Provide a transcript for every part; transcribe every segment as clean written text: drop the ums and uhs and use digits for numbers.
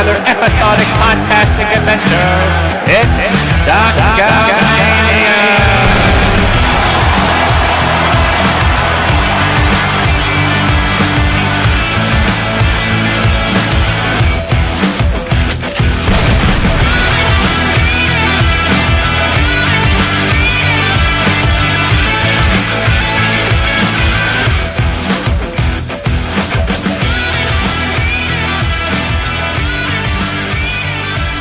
another episodic podcasting adventure. It's Talkamania.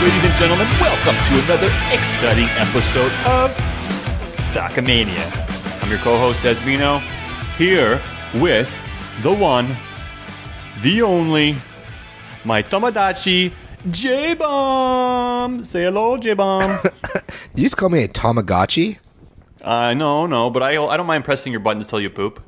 Ladies and gentlemen, welcome to another exciting episode of Talkamania. I'm your co-host, Desmino, here with the one, the only, my Tomodachi, J-Bomb. Say hello, J-Bomb. You just call me a Tamagotchi? No, but I don't mind pressing your buttons till you poop.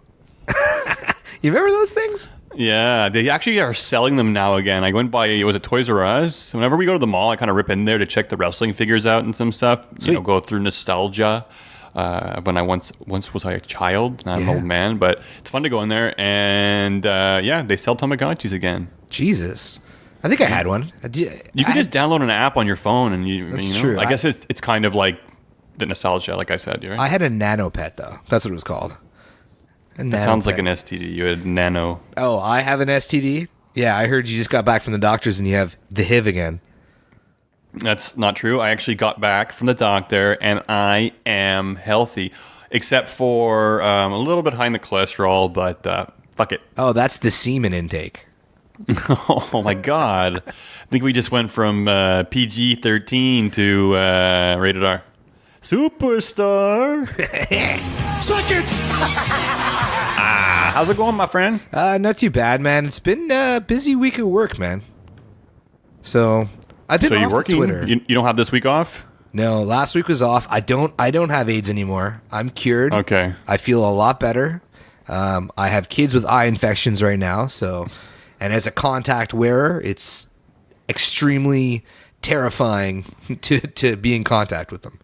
You remember those things? Yeah, they actually are selling them now again. I went by, it was a Toys R Us. Whenever we go to the mall, I kind of rip in there to check the wrestling figures out and some stuff. Sweet. You know, go through nostalgia. When I once was I a child, now I'm an old man, but it's fun to go in there. And yeah, they sell Tamagotchis again. Jesus. I think I had one. You can just download an app on your phone and you know, true. I guess it's kind of like the nostalgia, like I said. Right? I had a Nano Pet, though. That's what it was called. That sounds like an STD. You had Nano. Oh, I have an STD? Yeah, I heard you just got back from the doctors and you have the HIV again. That's not true. I actually got back from the doctor and I am healthy, except for a little bit high in the cholesterol, but fuck it. Oh, that's the semen intake. Oh my God. I think we just went from PG-13 to rated R. Superstar. Suck it! How's it going, my friend? Not too bad, man. It's been a busy week of work, man. So I've been off working? Twitter. You don't have this week off? No, last week was off. I don't have AIDS anymore. I'm cured. Okay. I feel a lot better. I have kids with eye infections right now, and as a contact wearer, it's extremely terrifying to be in contact with them.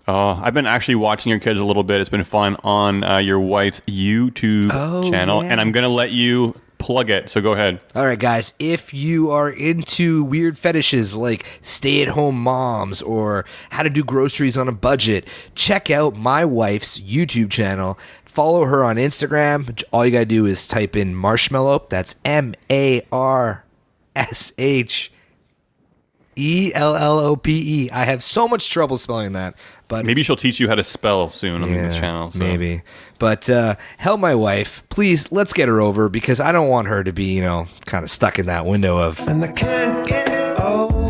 I've been actually watching your kids a little bit. It's been fun on your wife's YouTube channel, and I'm going to let you plug it, so go ahead. All right, guys, if you are into weird fetishes like stay-at-home moms or how to do groceries on a budget, check out my wife's YouTube channel. Follow her on Instagram. All you got to do is type in Marshmallow. That's MARSHELLOPE. I have so much trouble spelling that. But maybe she'll teach you how to spell soon on this channel. So. Maybe. But help my wife. Please, let's get her over because I don't want her to be, kind of stuck in that window of... And I can't get over.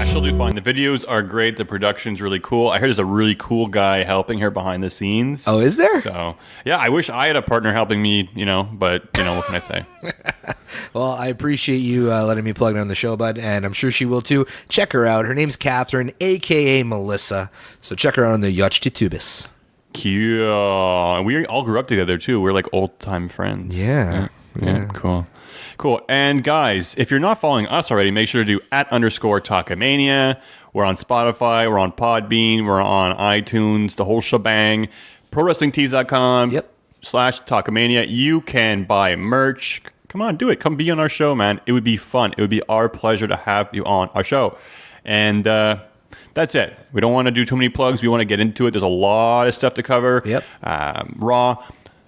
She'll do fine. The videos are great. The production's really cool. I heard there's a really cool guy helping her behind the scenes. Oh, is there? So, yeah, I wish I had a partner helping me, but, what can I say? Well, I appreciate you letting me plug her on the show, bud, and I'm sure she will too. Check her out. Her name's Catherine, a.k.a. Melissa. So check her out on the Yachtitubis. Cute. We all grew up together, too. We're like old-time friends. Yeah. Cool. And guys, if you're not following us already, make sure to do @_Talkamania. We're on Spotify. We're on Podbean. We're on iTunes. The whole shebang. ProWrestlingTees.com /Talkamania. You can buy merch. Come on, do it. Come be on our show, man. It would be fun. It would be our pleasure to have you on our show. And that's it. We don't want to do too many plugs. We want to get into it. There's a lot of stuff to cover. Yep. Raw,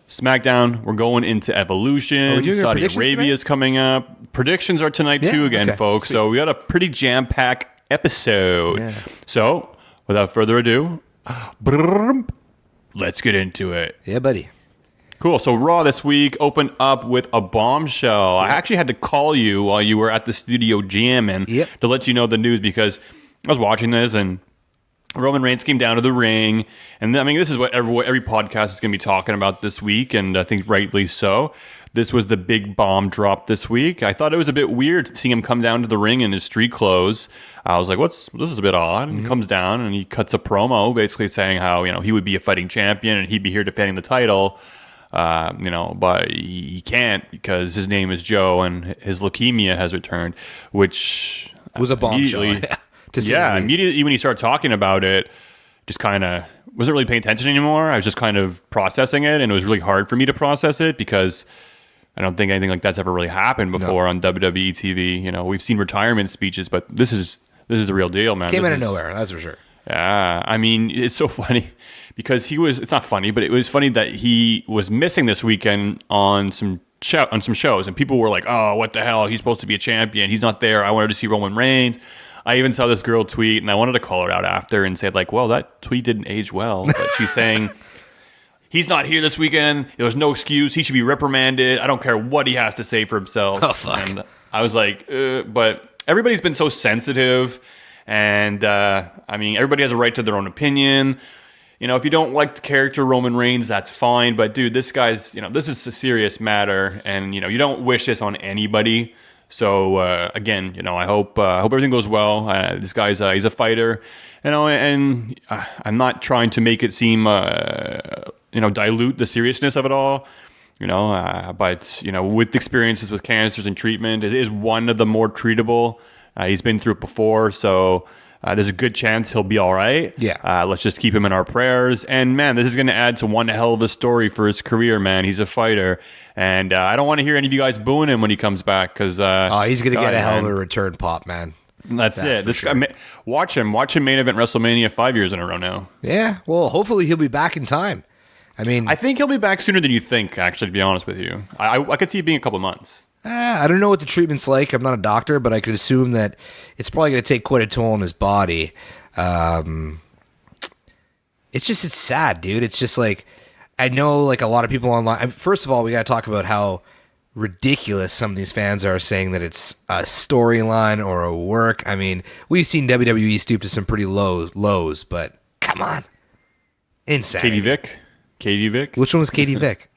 Smackdown. We're going into Evolution. Saudi Arabia is coming up. Predictions are tonight too again, folks. Sweet. So we got a pretty jam-packed episode. Yeah. So without further ado, let's get into it. Yeah, buddy. Cool. So Raw this week opened up with a bombshell. I actually had to call you while you were at the studio jamming to let you know the news because I was watching this and Roman Reigns came down to the ring. And I mean, this is what every podcast is going to be talking about this week. And I think rightly so. This was the big bomb drop this week. I thought it was a bit weird seeing him come down to the ring in his street clothes. I was like, this is a bit odd. And he comes down and he cuts a promo basically saying how, he would be a fighting champion and he'd be here defending the title. But he can't because his name is Joe and his leukemia has returned, which was a bombshell. Immediately when he started talking about it, just kind of wasn't really paying attention anymore. I was just kind of processing it, and it was really hard for me to process it because I don't think anything like that's ever really happened before on WWE TV. You know, we've seen retirement speeches, but this is the real deal, man. Came out of nowhere, that's for sure. Yeah, I mean, it's so funny because it's not funny, but it was funny that he was missing this weekend on some shows, and people were like, "Oh, what the hell? He's supposed to be a champion. He's not there. I wanted to see Roman Reigns." I even saw this girl tweet, and I wanted to call her out after and say, like, well, that tweet didn't age well. But she's saying, he's not here this weekend. There's no excuse. He should be reprimanded. I don't care what he has to say for himself. Oh, fuck. And I was like, but everybody's been so sensitive. And, I mean, everybody has a right to their own opinion. You know, if you don't like the character Roman Reigns, that's fine. But, dude, this guy's, you know, this is a serious matter. And, you know, you don't wish this on anybody. So again, you know, I hope everything goes well. This guy's he's a fighter, you know, and I'm not trying to make it seem you know, dilute the seriousness of it all, you know. But you know, with experiences with cancers and treatment, it is one of the more treatable. He's been through it before, so there's a good chance he'll be all right. Yeah. Let's just keep him in our prayers. And man, this is going to add to one hell of a story for his career, man. He's a fighter. And I don't want to hear any of you guys booing him when he comes back because he's going to get a hell of a return pop, man. That's it. This guy, watch him main event WrestleMania 5 years in a row now. Yeah. Well, hopefully he'll be back in time. I mean, I think he'll be back sooner than you think, actually, to be honest with you. I could see it being a couple months. I don't know what the treatment's like. I'm not a doctor, but I could assume that it's probably going to take quite a toll on his body. It's sad, dude. It's just like, I know like a lot of people online. First of all, we got to talk about how ridiculous some of these fans are saying that it's a storyline or a work. I mean, we've seen WWE stoop to some pretty lows, but come on. Insanity. Katie Vick? Which one was Katie Vick?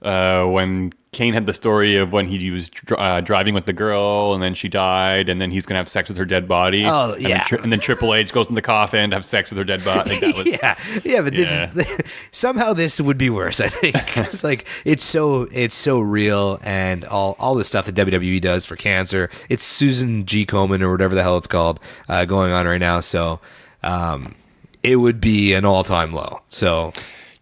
When Kane had the story of when he was driving with the girl, and then she died, and then he's gonna have sex with her dead body. Oh, yeah. And then Triple H goes in the coffin to have sex with her dead body. Like, that was, yeah, but this is somehow this would be worse. I think it's like it's so real, and all the stuff that WWE does for cancer. It's Susan G. Komen or whatever the hell it's called going on right now. So it would be an all-time low. So.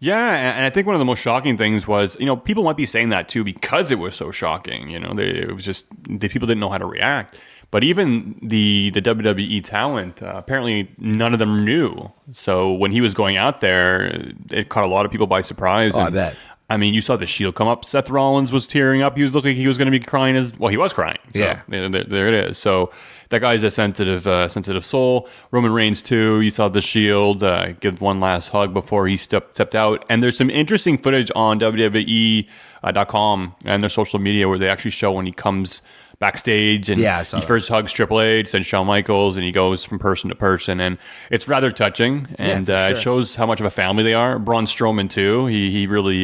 Yeah, and I think one of the most shocking things was, you know, people might be saying that too because it was so shocking. You know, it was just the people didn't know how to react. But even the WWE talent, apparently none of them knew. So when he was going out there, it caught a lot of people by surprise. Oh, I bet. I mean, you saw the Shield come up. Seth Rollins was tearing up. He was looking like he was going to be crying he was crying. So, yeah. There it is. So that guy's a sensitive soul. Roman Reigns too. You saw the Shield give one last hug before he stepped out. And there's some interesting footage on WWE.com and their social media where they actually show when he comes backstage and he first hugs Triple H, then Shawn Michaels, and he goes from person to person, and it's rather touching, and it shows how much of a family they are. Brauns Strowman too, he really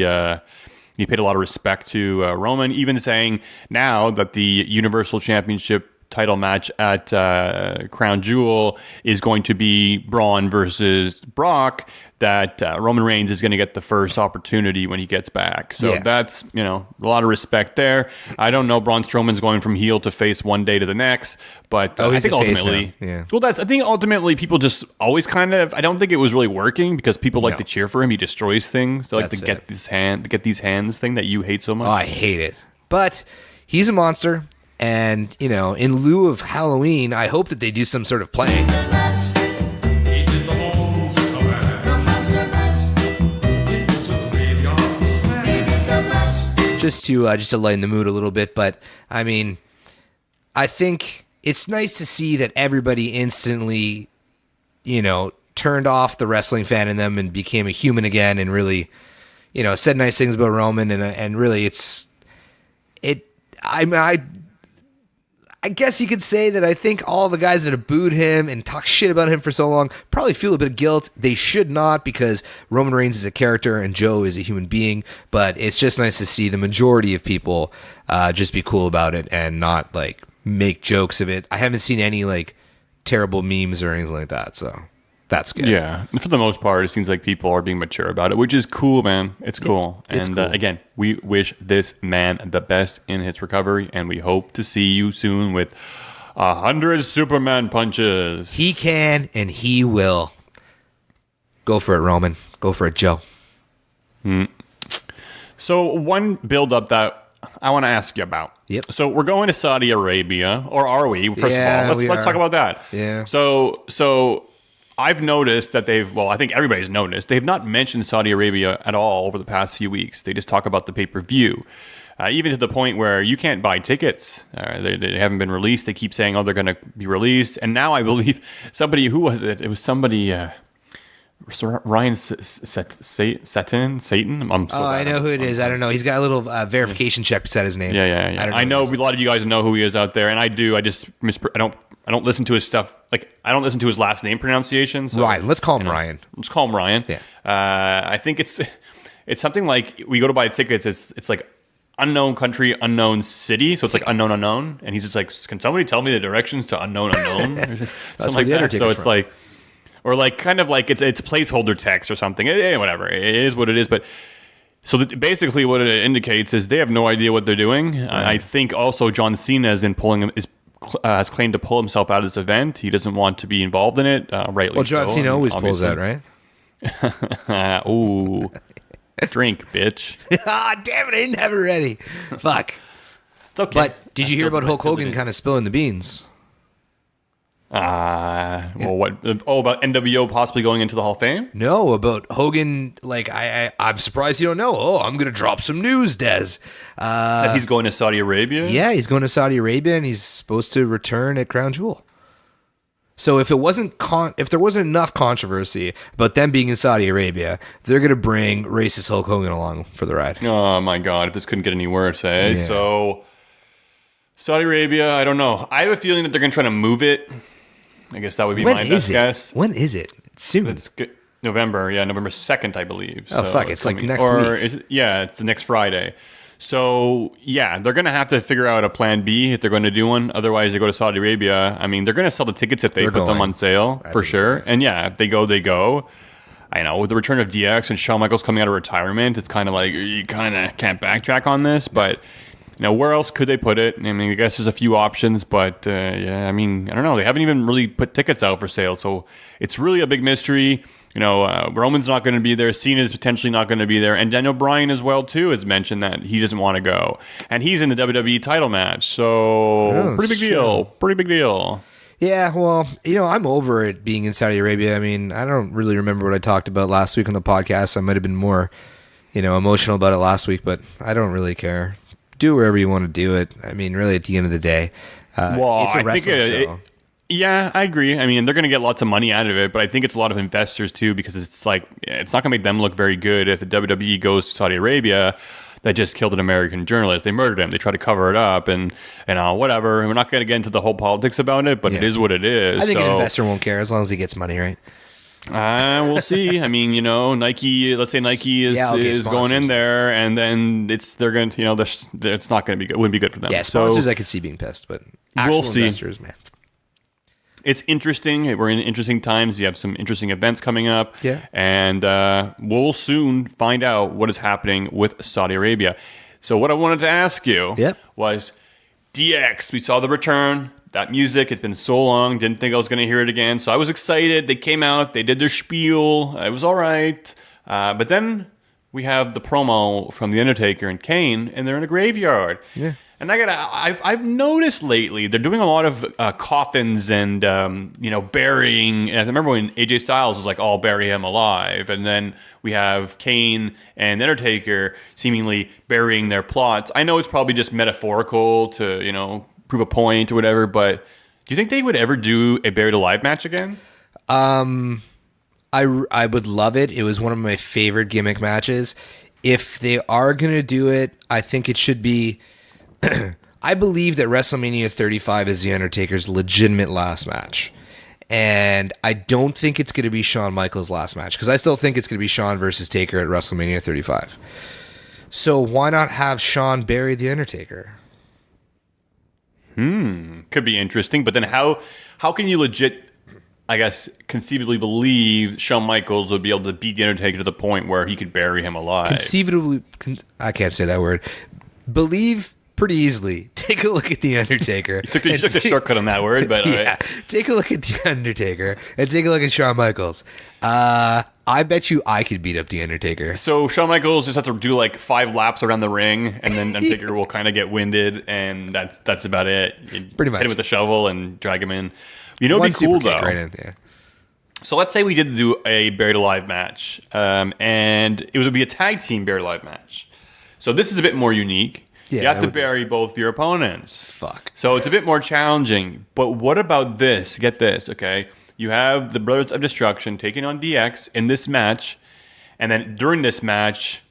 he paid a lot of respect to Roman, even saying now that the Universal Championship title match at Crown Jewel is going to be Braun versus Brock, that Roman Reigns is going to get the first opportunity when he gets back. So that's, you know, a lot of respect there. I don't know, Braun Strowman's going from heel to face one day to the next, but I think ultimately, I think ultimately people just always kind of, I don't think it was really working because people like to cheer for him. He destroys things. They like to get these hands thing that you hate so much. Oh, I hate it. But he's a monster. And, you know, in lieu of Halloween, I hope that they do some sort of playing. Just to lighten the mood a little bit. But, I mean, I think it's nice to see that everybody instantly, you know, turned off the wrestling fan in them and became a human again and really, you know, said nice things about Roman. And really I guess you could say that I think all the guys that have booed him and talked shit about him for so long probably feel a bit of guilt. They should not, because Roman Reigns is a character and Joe is a human being. But it's just nice to see the majority of people just be cool about it and not like make jokes of it. I haven't seen any like terrible memes or anything like that, so that's good. Yeah, for the most part, it seems like people are being mature about it, which is cool, man. It's cool. It's and cool. Again, we wish this man the best in his recovery, and we hope to see you soon with 100 Superman punches. He can, and he will. Go for it, Roman. Go for it, Joe. So one build-up that I want to ask you about. Yep. So we're going to Saudi Arabia, or are we? First of all, let's talk about that. Yeah. So I've noticed that I think everybody's noticed, they've not mentioned Saudi Arabia at all over the past few weeks. They just talk about the pay-per-view. Even to the point where you can't buy tickets. They haven't been released. They keep saying, they're going to be released. And now I believe somebody, who was it? It was somebody... Ryan Satan. I know who it is. I don't know. He's got a little verification check beside his name. Yeah. I know a lot of you guys know who he is out there, and I do. I just I don't listen to his stuff. Like, I don't listen to his last name pronunciation. So, Ryan. Let's call him Ryan. Let's call him Ryan. Yeah. I think it's something like, we go to buy tickets. It's like unknown country, unknown city. So it's like unknown, and he's just like, can somebody tell me the directions to unknown? Something like that. So it's like. Or like kind of like it's placeholder text or something. Whatever. It is what it is. But so basically what it indicates is they have no idea what they're doing. Right. I think also John Cena has claimed to pull himself out of this event. He doesn't want to be involved in it. Rightly well, John so, Cena always pulls out, right? Ooh. Drink, bitch. Damn it. I didn't have it ready. Fuck. It's okay. But did you hear about Hulk Hogan kind of spilling the beans? Well, what? About NWO possibly going into the Hall of Fame? No, about Hogan. Like, I'm surprised you don't know. Oh, I'm gonna drop some news, Des. That he's going to Saudi Arabia. Yeah, he's going to Saudi Arabia, and he's supposed to return at Crown Jewel. So if there wasn't enough controversy about them being in Saudi Arabia, they're gonna bring racist Hulk Hogan along for the ride. Oh my God! If this couldn't get any worse, eh? Yeah. So Saudi Arabia, I don't know. I have a feeling that they're gonna try to move it. I guess that would be my best guess. When is it? It's soon. It's November 2nd, I believe. Oh, fuck. It's like next week. It's the next Friday. So, yeah, they're going to have to figure out a plan B if they're going to do one. Otherwise, they go to Saudi Arabia. I mean, they're going to sell the tickets if they put them on sale, for sure. So. And, yeah, if they go, they go. I know, with the return of DX and Shawn Michaels coming out of retirement, it's kind of like you kind of can't backtrack on this, but... where else could they put it? I mean, I guess there's a few options, but I mean, I don't know. They haven't even really put tickets out for sale, so it's really a big mystery. Roman's not going to be there. Cena's potentially not going to be there, and Daniel Bryan as well too has mentioned that he doesn't want to go, and he's in the WWE title match. So pretty big deal. Pretty big deal. Yeah, well, I'm over it being in Saudi Arabia. I mean, I don't really remember what I talked about last week on the podcast. I might have been more, emotional about it last week, but I don't really care. Do wherever you want to do it. I mean, really, at the end of the day, it's a wrestling show. Yeah, I agree. I mean, they're going to get lots of money out of it, but I think it's a lot of investors too, because it's like, it's not going to make them look very good if the WWE goes to Saudi Arabia. That just killed an American journalist. They murdered him. They try to cover it up and whatever. We're not going to get into the whole politics about it, but it is what it is. I think an investor won't care as long as he gets money, right? We'll see. I mean, Nike. Let's say Nike is going in there, and then it's not going to be good. Wouldn't be good for them. Yeah, sponsors I could see being pissed, but actual investors, man. It's interesting. We're in interesting times. You have some interesting events coming up. Yeah, and we'll soon find out what is happening with Saudi Arabia. So, what I wanted to ask you was DX. We saw the return. That music had been so long, didn't think I was going to hear it again. So I was excited. They came out, they did their spiel. It was all right. But then we have the promo from The Undertaker and Kane, and they're in a graveyard. Yeah. And I've noticed lately they're doing a lot of coffins and burying. And I remember when AJ Styles was like, "I'll bury him alive," and then we have Kane and The Undertaker seemingly burying their plots. I know it's probably just metaphorical to prove a point or whatever, but do you think they would ever do a buried alive match again? I would love it. It was one of my favorite gimmick matches. If they are going to do it, I think it should be... I believe that WrestleMania 35 is The Undertaker's legitimate last match. And I don't think it's going to be Shawn Michaels' last match, because I still think it's going to be Shawn versus Taker at WrestleMania 35. So why not have Shawn bury The Undertaker? Could be interesting, but then how can you legit, I guess, conceivably believe Shawn Michaels would be able to beat The Undertaker to the point where he could bury him alive? Conceivably, I can't say that word. Believe pretty easily. Take a look at The Undertaker. You took the shortcut on that word, but yeah. Take a look at The Undertaker and take a look at Shawn Michaels. I I bet you I could beat up The Undertaker. So Shawn Michaels just has to do like 5 laps around the ring, and then Undertaker will kind of get winded, and that's about it. Pretty much. Hit him with a shovel and drag him in. You know, it'd be cool though. Right in, yeah. So let's say we did do a Buried Alive match, and it would be a tag team Buried Alive match. So this is a bit more unique. Yeah, you have to bury both your opponents. Fuck. So it's a bit more challenging. But what about this? Get this, okay? You have the Brothers of Destruction taking on DX in this match, and then during this match,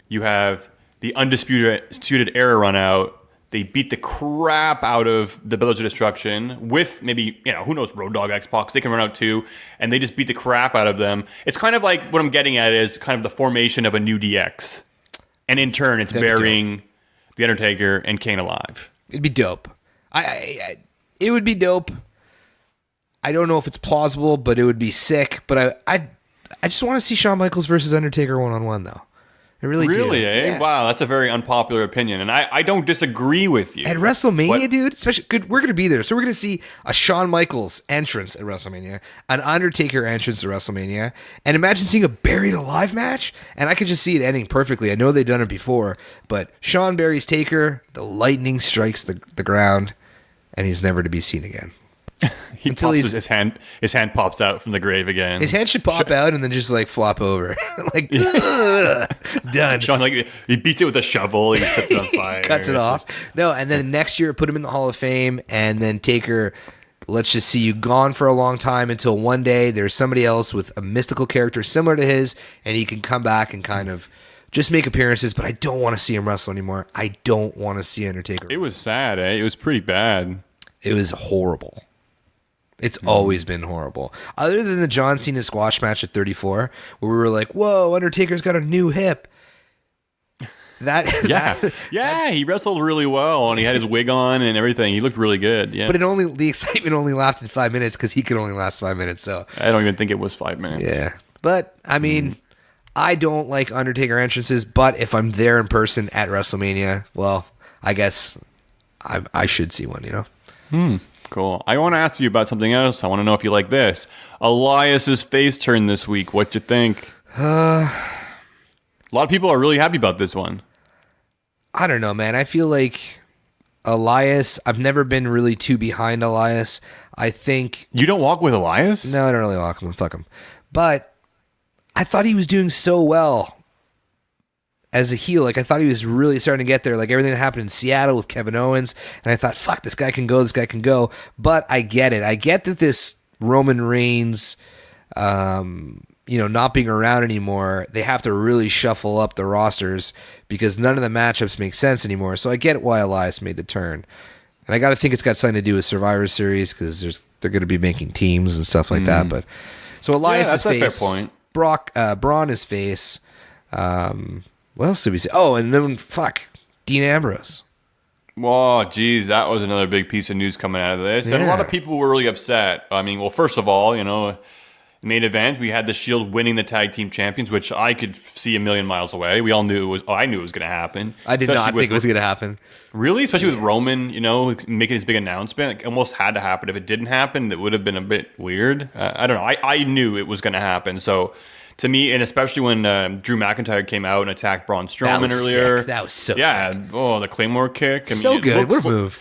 you have the Undisputed Era run out. They beat the crap out of the Brothers of Destruction with maybe, who knows, Road Dogg, X-Pac. They can run out too, and they just beat the crap out of them. It's kind of like what I'm getting at is kind of the formation of a new DX. And in turn, it's burying The Undertaker and Kane alive. It'd be dope. It would be dope. I don't know if it's plausible, but it would be sick. But I just want to see Shawn Michaels versus Undertaker 1-on-1, though. I really do. Really, eh? Yeah. Wow, that's a very unpopular opinion, and I don't disagree with you. At WrestleMania, dude, especially we're going to be there. So we're going to see a Shawn Michaels entrance at WrestleMania, an Undertaker entrance at WrestleMania, and imagine seeing a Buried Alive match, and I could just see it ending perfectly. I know they've done it before, but Shawn buries Taker, the lightning strikes the ground, and he's never to be seen again. His hand pops out from the grave again. His hand should pop out and then just like flop over. Like, done. Shawn, like, he beats it with a shovel. He sets it on fire. Cuts it off. No, and then next year, put him in the Hall of Fame, and then Taker, let's just see you gone for a long time until one day there's somebody else with a mystical character similar to his, and he can come back and kind of just make appearances, but I don't want to see him wrestle anymore. I don't want to see Undertaker. It was sad, eh? It was pretty bad. It was horrible. It's always been horrible. Other than the John Cena squash match at 34, where we were like, whoa, Undertaker's got a new hip. Yeah, he wrestled really well, and he had his wig on and everything. He looked really good, yeah. But the excitement only lasted 5 minutes because he could only last 5 minutes. So I don't even think it was 5 minutes. Yeah. But, I mean, I don't like Undertaker entrances, but if I'm there in person at WrestleMania, well, I guess I should see one, Cool. I want to ask you about something else. I want to know if you like this. Elias's face turn this week. What you think? A lot of people are really happy about this one. I don't know, man. I feel like Elias, I've never been really too behind Elias. I think... You don't walk with Elias? No, I don't really walk with him. Fuck him. But I thought he was doing so well as a heel. Like, I thought he was really starting to get there. Like, everything that happened in Seattle with Kevin Owens. And I thought, fuck, this guy can go. But I get it. I get that this Roman Reigns, not being around anymore, they have to really shuffle up the rosters because none of the matchups make sense anymore. So I get why Elias made the turn. And I got to think it's got something to do with Survivor Series because they're going to be making teams and stuff like that. But so Elias' face. That's a fair point. Braun his face. What else did we say? Oh, and then, Dean Ambrose. Oh, geez, that was another big piece of news coming out of this. Yeah. And a lot of people were really upset. I mean, well, first of all, main event, we had the Shield winning the tag team champions, which I could see a million miles away. We all knew it was. I knew it was going to happen. I did not think it was going to happen. Really? Especially with Roman, making his big announcement. It almost had to happen. If it didn't happen, it would have been a bit weird. I don't know. I knew it was going to happen. So, to me, and especially when Drew McIntyre came out and attacked Brauns Strowman earlier. Sick. That was so sick. Oh, the Claymore kick. Good. What a move.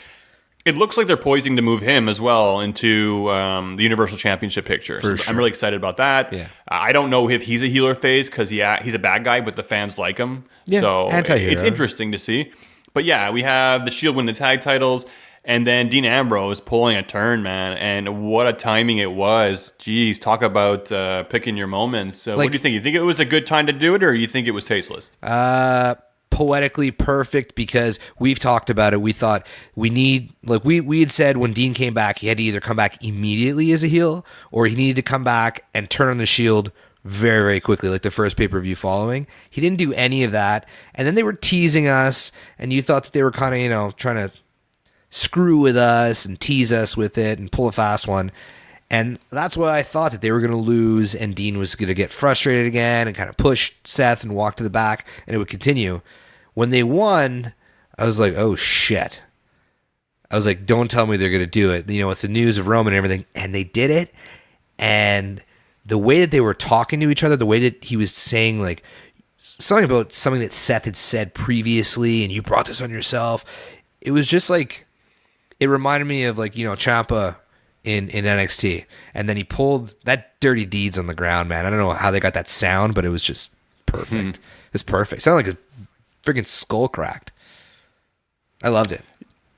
It looks like they're poising to move him as well into the Universal Championship picture. So sure. I'm really excited about that. Yeah. I don't know if he's a heel or face because he's a bad guy, but the fans like him. Yeah, so anti-hero. It's interesting to see. But yeah, we have the Shield win the tag titles, and then Dean Ambrose pulling a turn, man. And what a timing it was. Jeez, talk about picking your moments. What do you think? You think it was a good time to do it, or you think it was tasteless? Poetically perfect because we've talked about it. We thought we had said when Dean came back, he had to either come back immediately as a heel or he needed to come back and turn on the Shield very, very quickly, like the first pay-per-view following. He didn't do any of that. And then they were teasing us, and you thought that they were kind of, trying to screw with us and tease us with it and pull a fast one. And that's why I thought that they were going to lose and Dean was going to get frustrated again and kind of push Seth and walk to the back and it would continue. When they won, I was like, oh shit. I was like, don't tell me they're going to do it. With the news of Roman and everything. And they did it. And the way that they were talking to each other, the way that he was saying like something about something that Seth had said previously, and you brought this on yourself. It was just like, it reminded me of like, Ciampa in NXT, and then he pulled that Dirty Deeds on the ground, man. I don't know how they got that sound, but it was just perfect. It's perfect. It sounded like his freaking skull cracked. I loved it.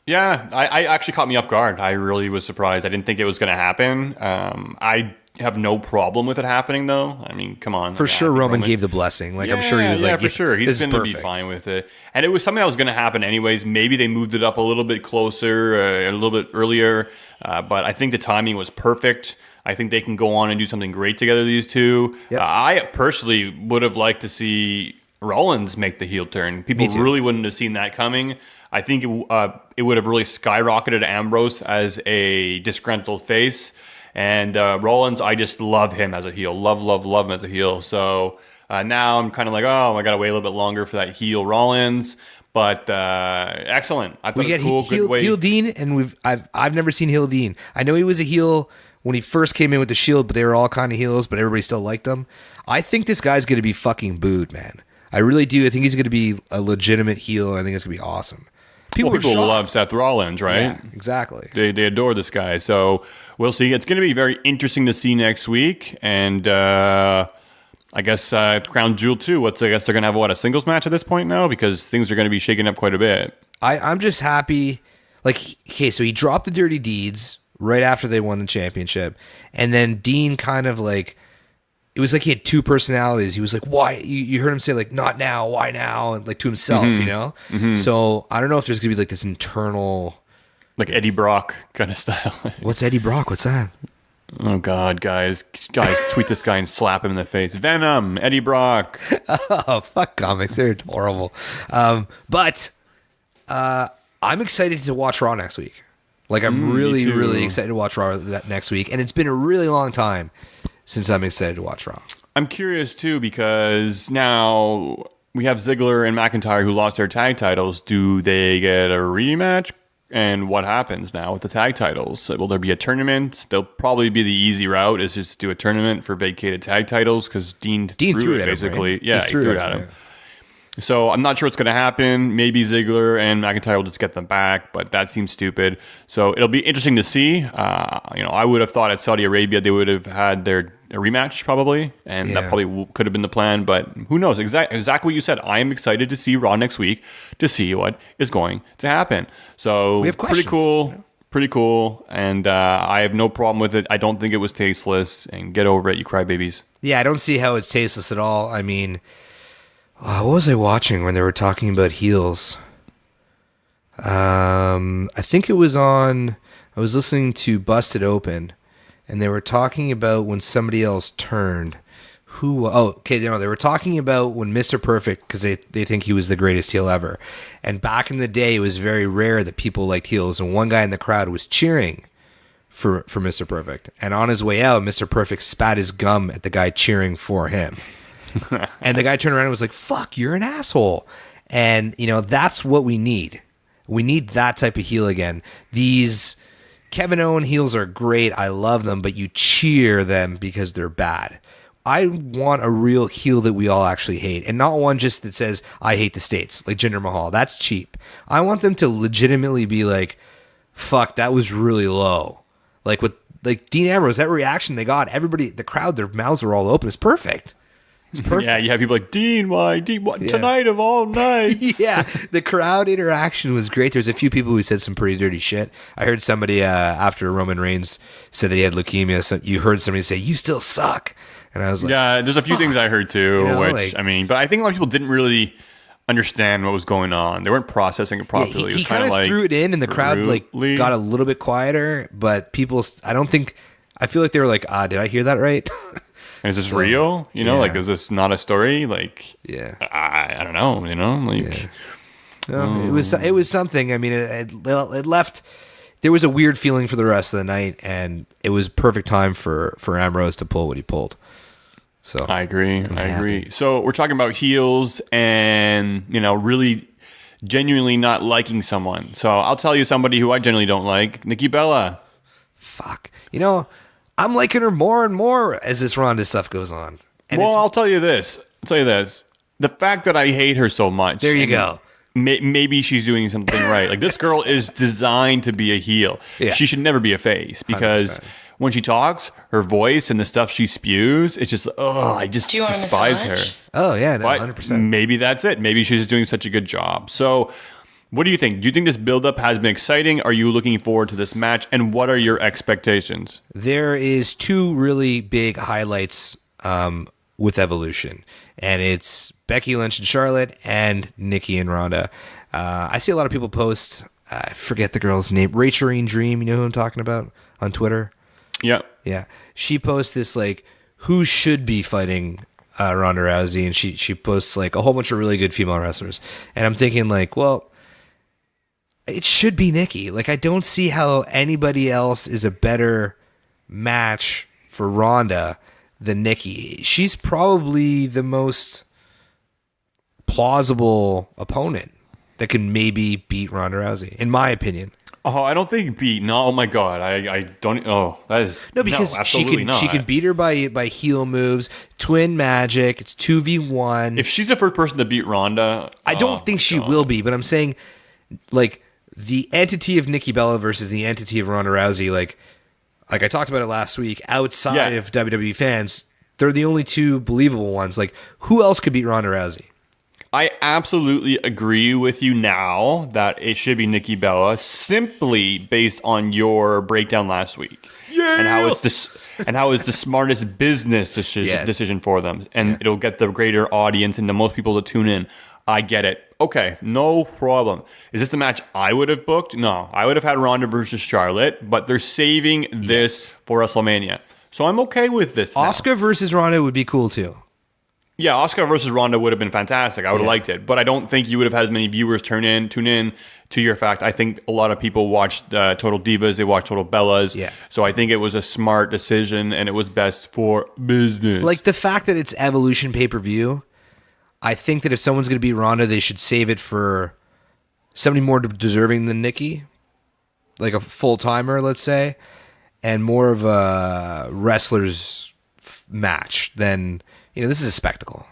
Yeah, I actually caught me off guard. I really was surprised. I didn't think it was going to happen. I have no problem with it happening, though. I mean, come on. For sure, Roman gave the blessing. Like, I'm sure he was like, for sure. He's going to be fine with it. And it was something that was going to happen anyways. Maybe they moved it up a little bit closer, a little bit earlier. But I think the timing was perfect. I think they can go on and do something great together, these two. Yep. I personally would have liked to see Rollins make the heel turn. People really wouldn't have seen that coming. I think it would have really skyrocketed Ambrose as a disgruntled face. And Rollins, I just love him as a heel. Love him as a heel. So now I'm kind of like, oh, I got to wait a little bit longer for that heel Rollins. But excellent. I thought it was cool. Good way. Heel Dean, and I've never seen heel Dean. I know he was a heel when he first came in with the Shield, but they were all kind of heels, but everybody still liked them. I think this guy's going to be fucking booed, man. I really do. I think he's going to be a legitimate heel, and I think it's going to be awesome. People love Seth Rollins, right? Yeah, exactly. They adore this guy. So we'll see. It's going to be very interesting to see next week. And I guess Crown Jewel 2, I guess they're going to have, a singles match at this point now? Because things are going to be shaking up quite a bit. I'm just happy. Like, okay, so he dropped the Dirty Deeds right after they won the championship. And then Dean kind of like, it was like he had two personalities. He was like, why? You heard him say like, not now, why now? And like to himself, So I don't know if there's going to be like this internal. Like Eddie Brock kind of style. What's Eddie Brock? What's that? Oh, God, guys, tweet this guy and slap him in the face. Venom, Eddie Brock. Oh, fuck comics. They're horrible. But I'm excited to watch Raw next week. Like, I'm really excited to watch Raw next week. And it's been a really long time since I'm excited to watch Raw. I'm curious, too, because now we have Ziggler and McIntyre who lost their tag titles. Do they get a rematch? And what happens now with the tag titles? Will there be a tournament? They'll probably be the easy route is just do a tournament for vacated tag titles because Dean threw it basically. Right? Yeah, he threw it at him. Yeah. So I'm not sure what's going to happen. Maybe Ziggler and McIntyre will just get them back, but that seems stupid. So it'll be interesting to see. I would have thought at Saudi Arabia they would have had their rematch probably, and that probably could have been the plan. But who knows? Exactly what you said. I am excited to see Raw next week to see what is going to happen. So we have pretty cool. And I have no problem with it. I don't think it was tasteless. And get over it, you crybabies. Yeah, I don't see how it's tasteless at all. I mean, what was I watching when they were talking about heels? I think it was I was listening to Busted Open, and they were talking about when somebody else turned. They were talking about when Mr. Perfect, because they think he was the greatest heel ever. And back in the day, it was very rare that people liked heels, and one guy in the crowd was cheering for Mr. Perfect. And on his way out, Mr. Perfect spat his gum at the guy cheering for him. And the guy turned around and was like, fuck, you're an asshole. And, that's what we need. We need that type of heel again. These Kevin Owens heels are great. I love them, but you cheer them because they're bad. I want a real heel that we all actually hate, and not one just that says, I hate the States, like Jinder Mahal. That's cheap. I want them to legitimately be like, fuck, that was really low. Like with Dean Ambrose, that reaction they got, everybody, the crowd, their mouths were all open. It's perfect. It's perfect. Yeah, you have people like, Dean, why? Dean, what? Yeah. Tonight of all nights. Yeah, the crowd interaction was great. There's a few people who said some pretty dirty shit. I heard somebody after Roman Reigns said that he had leukemia. So you heard somebody say, you still suck. And I was like, yeah, there's a few things I heard too, but I think a lot of people didn't really understand what was going on. They weren't processing it properly. Yeah, he kind of threw it in, and the crowd got a little bit quieter, but people, I feel like they were like, did I hear that right? And is this real? Is this not a story? Yeah, I don't know. It was something. I mean, it left. There was a weird feeling for the rest of the night, and it was perfect time for Ambrose to pull what he pulled. So I agree. So we're talking about heels and, really genuinely not liking someone. So I'll tell you somebody who I genuinely don't like, Nikki Bella. Fuck. I'm liking her more and more as this Ronda stuff goes on. And well, I'll tell you this. The fact that I hate her so much. There you go. Maybe she's doing something right. Like, this girl is designed to be a heel. Yeah. She should never be a face because 100%. when she talks, her voice and the stuff she spews, it's just, I just despise her. Oh, yeah, no, But 100%. maybe that's it. Maybe she's just doing such a good job. So, what do you think? Do you think this build-up has been exciting? Are you looking forward to this match? And what are your expectations? There is two really big highlights with Evolution, and it's Becky Lynch and Charlotte and Nikki and Ronda. I see a lot of people post, I forget the girl's name, Rachel Dream, you know who I'm talking about, on Twitter? Yeah. Yeah. She posts this, like, who should be fighting Ronda Rousey, and she posts, like, a whole bunch of really good female wrestlers. And I'm thinking, like, well, it should be Nikki. Like, I don't see how anybody else is a better match for Ronda than Nikki. She's probably the most plausible opponent that can maybe beat Ronda Rousey, in my opinion. Oh, I don't think beat. No, oh my God, I don't. Oh, that is because she can beat her by heel moves, twin magic. It's 2v1. If she's the first person to beat Ronda, I don't think she will be, but I'm saying, like, the entity of Nikki Bella versus the entity of Ronda Rousey, like I talked about it last week, outside of WWE fans, they're the only two believable ones. Like, who else could beat Ronda Rousey? I absolutely agree with you now that it should be Nikki Bella, simply based on your breakdown last week. Yeah. And how it's the smartest business decision for them, and it'll get the greater audience and the most people to tune in. I get it. Okay, no problem. Is this the match I would have booked? No, I would have had Ronda versus Charlotte, but they're saving this for WrestleMania. So I'm okay with this now. Asuka versus Ronda would be cool too. Yeah, Asuka versus Ronda would have been fantastic. I would have liked it. But I don't think you would have had as many viewers tune in to your fact. I think a lot of people watched Total Divas. They watched Total Bellas. Yeah. So I think it was a smart decision, and it was best for business. Like, the fact that it's Evolution pay-per-view, I think that if someone's going to beat Ronda, they should save it for somebody more deserving than Nikki, like a full-timer, let's say, and more of a wrestler's match than, this is a spectacle.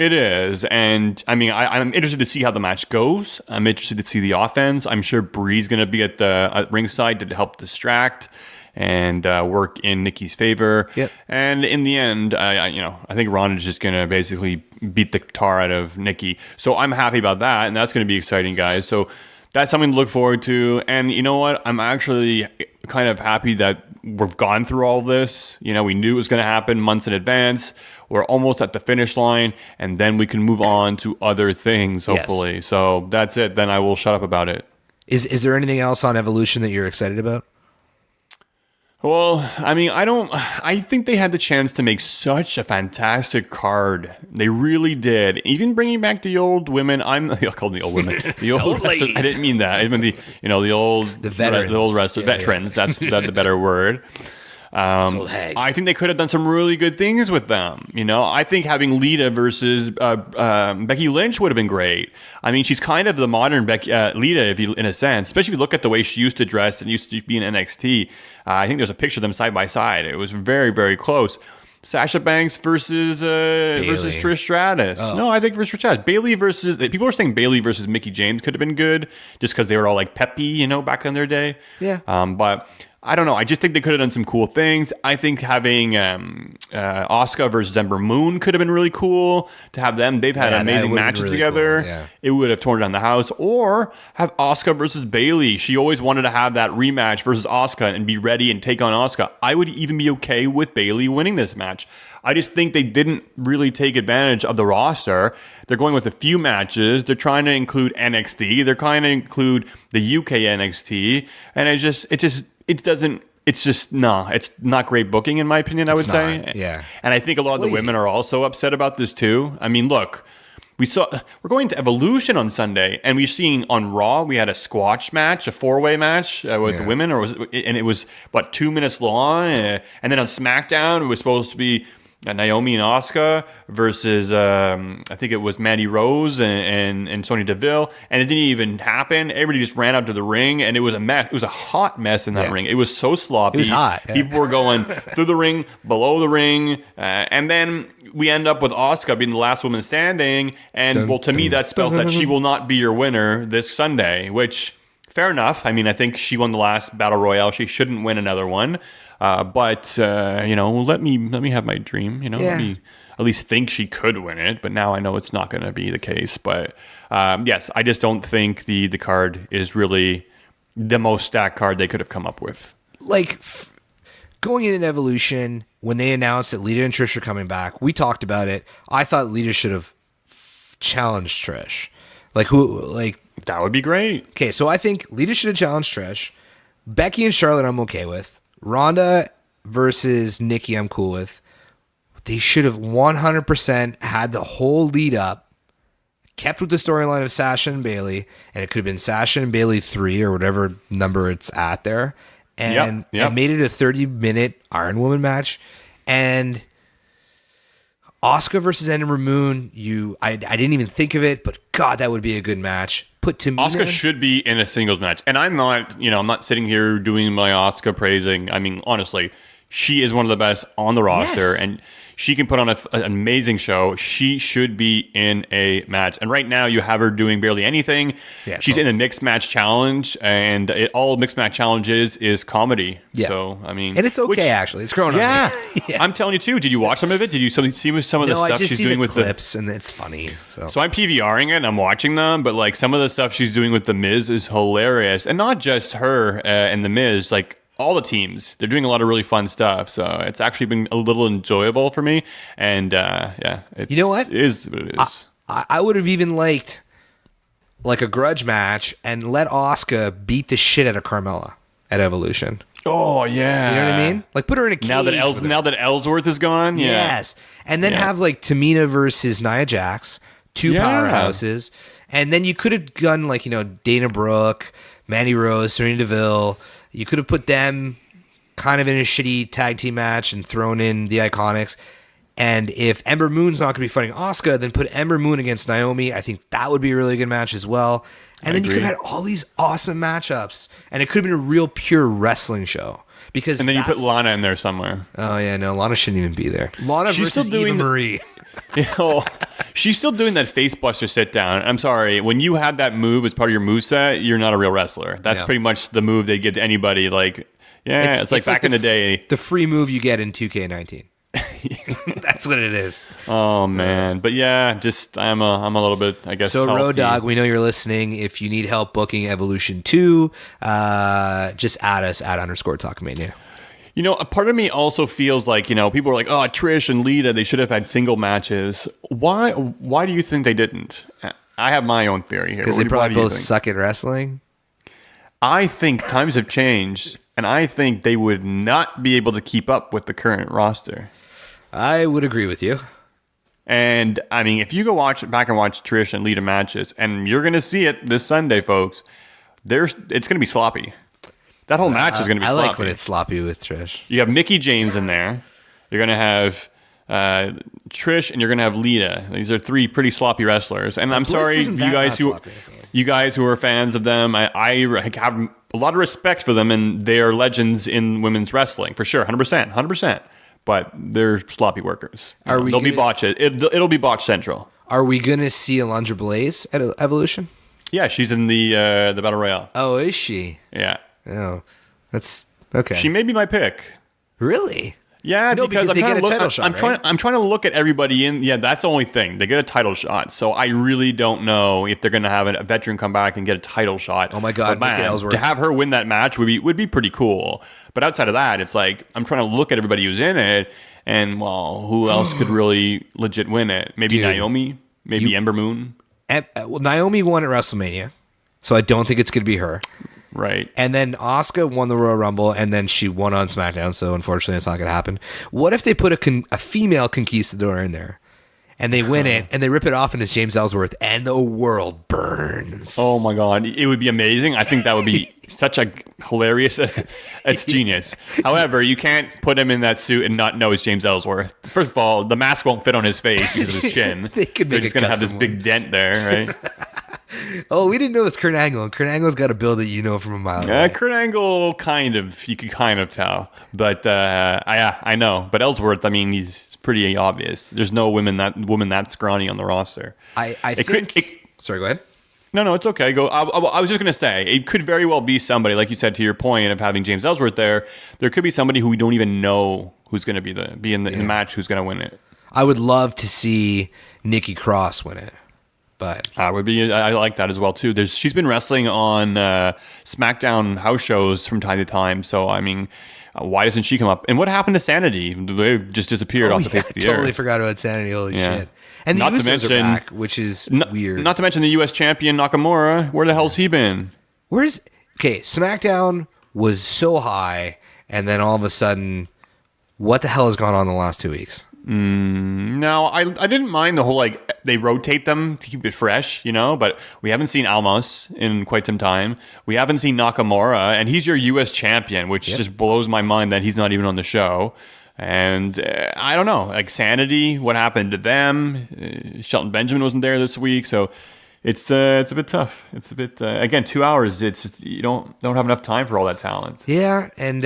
It is, and I mean, I'm interested to see how the match goes. I'm interested to see the offense. I'm sure Bree's going to be at ringside to help distract and work in Nikki's favor. Yep. And in the end, I think Ronda's just going to basically beat the tar out of Nikki. So I'm happy about that, and that's going to be exciting, guys. So that's something to look forward to. And you know what? I'm actually kind of happy that we've gone through all this. We knew it was going to happen months in advance. We're almost at the finish line, and then we can move on to other things, hopefully. Yes. So that's it. Then I will shut up about it. Is there anything else on Evolution that you're excited about? Well, I mean, I think they had the chance to make such a fantastic card. They really did. Even bringing back the old women. I called them the old women. The old wrestlers. I didn't mean that. I meant the veterans. The old wrestlers. Veterans. Yeah. That's the better word. I think they could have done some really good things with them. I think having Lita versus Becky Lynch would have been great. I mean, she's kind of the modern Lita, in a sense, especially if you look at the way she used to dress and used to be in NXT. I think there's a picture of them side by side. It was very, very close. Sasha Banks versus Trish Stratus. Oh. No, I think versus Trish Stratus. Bayley versus... People were saying Bayley versus Mickie James could have been good just because they were all like peppy, back in their day. Yeah. But... I don't know. I just think they could have done some cool things. I think having Asuka versus Ember Moon could have been really cool to have them. They've had amazing matches really together. Cool. Yeah. It would have torn down the house. Or have Asuka versus Bayley. She always wanted to have that rematch versus Asuka and be ready and take on Asuka. I would even be okay with Bayley winning this match. I just think they didn't really take advantage of the roster. They're going with a few matches. They're trying to include NXT. They're trying to include the UK NXT. And it's not great booking, in my opinion, I would say. Yeah. And I think a lot of the women are also upset about this too. I mean, look, we're going to Evolution on Sunday, and we're seeing on Raw, we had a squash match, a 4-way match with the women, and it was 2 minutes long. And then on Smackdown, it was supposed to be Naomi and Asuka versus I think it was Mandy Rose and Sonya Deville, and it didn't even happen. Everybody just ran out to the ring, and it was a mess. It was a hot mess in that ring. It was so sloppy. It was hot. Yeah. People were going through the ring, below the ring, and then we end up with Asuka being the last woman standing, and to me that spells that she will not be your winner this Sunday, which fair enough. I mean, I think she won the last Battle Royale. She shouldn't win another one. But let me have my dream. Let me at least think she could win it. But now I know it's not going to be the case. But yes, I just don't think the card is really the most stacked card they could have come up with. Like going into Evolution, when they announced that Lita and Trish are coming back, we talked about it. I thought Lita should have challenged Trish. That would be great. Okay, so I think Lita should have challenged Trish. Becky and Charlotte, I'm okay with. Ronda versus Nikki, I'm cool with. They should have 100% had the whole lead up, kept with the storyline of Sasha and Bayley, and it could have been Sasha and Bayley 3 or whatever number it's at there, and made it a 30-minute Iron Woman match. And Asuka versus Ember Moon, I didn't even think of it, but God, that would be a good match. Put Tamina. Asuka should be in a singles match, and I'm not sitting here doing my Asuka praising. I mean, honestly, she is one of the best on the roster, and she can put on an amazing show. She should be in a match, and right now you have her doing barely anything. Yeah, she's in a mixed match challenge, and all mixed match challenges is comedy. Yeah. So I mean, and it's okay actually. It's growing on me. Yeah, I'm telling you too. Did you watch some of it? Did you see some of the stuff she's doing with clips, and it's funny. So I'm PVRing it and I'm watching them, but like some of the stuff she's doing with the Miz is hilarious, and not just her and the Miz, like. All the teams, they're doing a lot of really fun stuff, so it's actually been a little enjoyable for me. And you know what? It is what it is. I would have even liked like a grudge match and let Asuka beat the shit out of Carmella at Evolution. Oh yeah, you know what I mean? Like put her in a cage. Now that Ellsworth is gone, yes, and then have like Tamina versus Nia Jax, two powerhouses, and then you could have done like Dana Brooke, Mandy Rose, Sonya Deville. You could have put them kind of in a shitty tag team match and thrown in the Iconics. And if Ember Moon's not going to be fighting Asuka, then put Ember Moon against Naomi. I think that would be a really good match as well. And then you could have had all these awesome matchups. And it could have been a real pure wrestling show. And then you put Lana in there somewhere. Oh, yeah, no, Lana shouldn't even be there. Lana versus Eva Marie. She's still doing that facebuster sit down. I'm sorry. When you have that move as part of your moveset, you're not a real wrestler. That's pretty much the move they give to anybody. Like, it's like back in the day. The free move you get in 2K19. That's what it is. Oh man, but yeah, just I'm a little bit, I guess. So Road Dogg, we know you're listening. If you need help booking Evolution 2, just add us at _Talkamania. A part of me also feels like, people are like, oh, Trish and Lita, they should have had single matches. Why do you think they didn't? I have my own theory here. Because they probably both suck at wrestling? I think times have changed, and I think they would not be able to keep up with the current roster. I would agree with you. And, I mean, if you go back and watch Trish and Lita matches, and you're going to see it this Sunday, folks, it's going to be sloppy. That whole match is going to be sloppy. I like when it's sloppy with Trish. You have Mickie James in there. You're going to have Trish, and you're going to have Lita. These are three pretty sloppy wrestlers. And I'm sorry, you guys who are fans of them, I have a lot of respect for them, and they are legends in women's wrestling, for sure, 100%. But they're sloppy workers. They'll be botched. It'll be botched central. Are we going to see Alundra Blaze at Evolution? Yeah, she's in the Battle Royale. Oh, is she? Yeah. Oh, that's okay. She may be my pick. Really? Yeah, no, because they get a title shot. I'm trying to look at everybody in. Yeah, that's the only thing. They get a title shot. So I really don't know if they're going to have a veteran come back and get a title shot. Oh my God, to have her win that match would be pretty cool. But outside of that, it's like I'm trying to look at everybody who's in it, and who else could really legit win it? Maybe Naomi, maybe Ember Moon. Well, Naomi won at WrestleMania, so I don't think it's going to be her. Right. And then Asuka won the Royal Rumble, and then she won on SmackDown, so unfortunately it's not going to happen. What if they put a female conquistador in there? and they win it, and they rip it off, and it's James Ellsworth, and the world burns. Oh my God, it would be amazing. I think that would be such a hilarious. It's genius. However, you can't put him in that suit and not know it's James Ellsworth. First of all, the mask won't fit on his face because of his chin. They could so make he's a gonna have this custom big dent there, right? Oh, we didn't know it was Kurt Angle. And Kurt Angle's got a build that you know from a mile away. Kurt Angle, you could kind of tell, but I know. But Ellsworth, I mean, he's pretty obvious. There's no woman that scrawny on the roster. I think. Sorry, go ahead. No, it's okay. Go. I was just gonna say it could very well be somebody, like you said, to your point of having James Ellsworth there. There could be somebody who we don't even know who's gonna be in the match, who's gonna win it. I would love to see Nikki Cross win it. But I like that as well too. She's been wrestling on SmackDown house shows from time to time. So I mean, why doesn't she come up? And what happened to Sanity? They just disappeared off the face of the earth. Totally forgot about Sanity. Holy shit! And the Usos are back, which is weird. Not to mention the U.S. champion Nakamura. Where the hell's he been? SmackDown was so high, and then all of a sudden, what the hell has gone on the last 2 weeks? No, I didn't mind the whole, like, they rotate them to keep it fresh, but we haven't seen Almas in quite some time. We haven't seen Nakamura, and he's your U.S. champion, which just blows my mind that he's not even on the show. And I don't know, like Sanity, what happened to them? Shelton Benjamin wasn't there this week, so it's a bit tough. It's a bit, again, 2 hours, it's just, you don't have enough time for all that talent. Yeah, and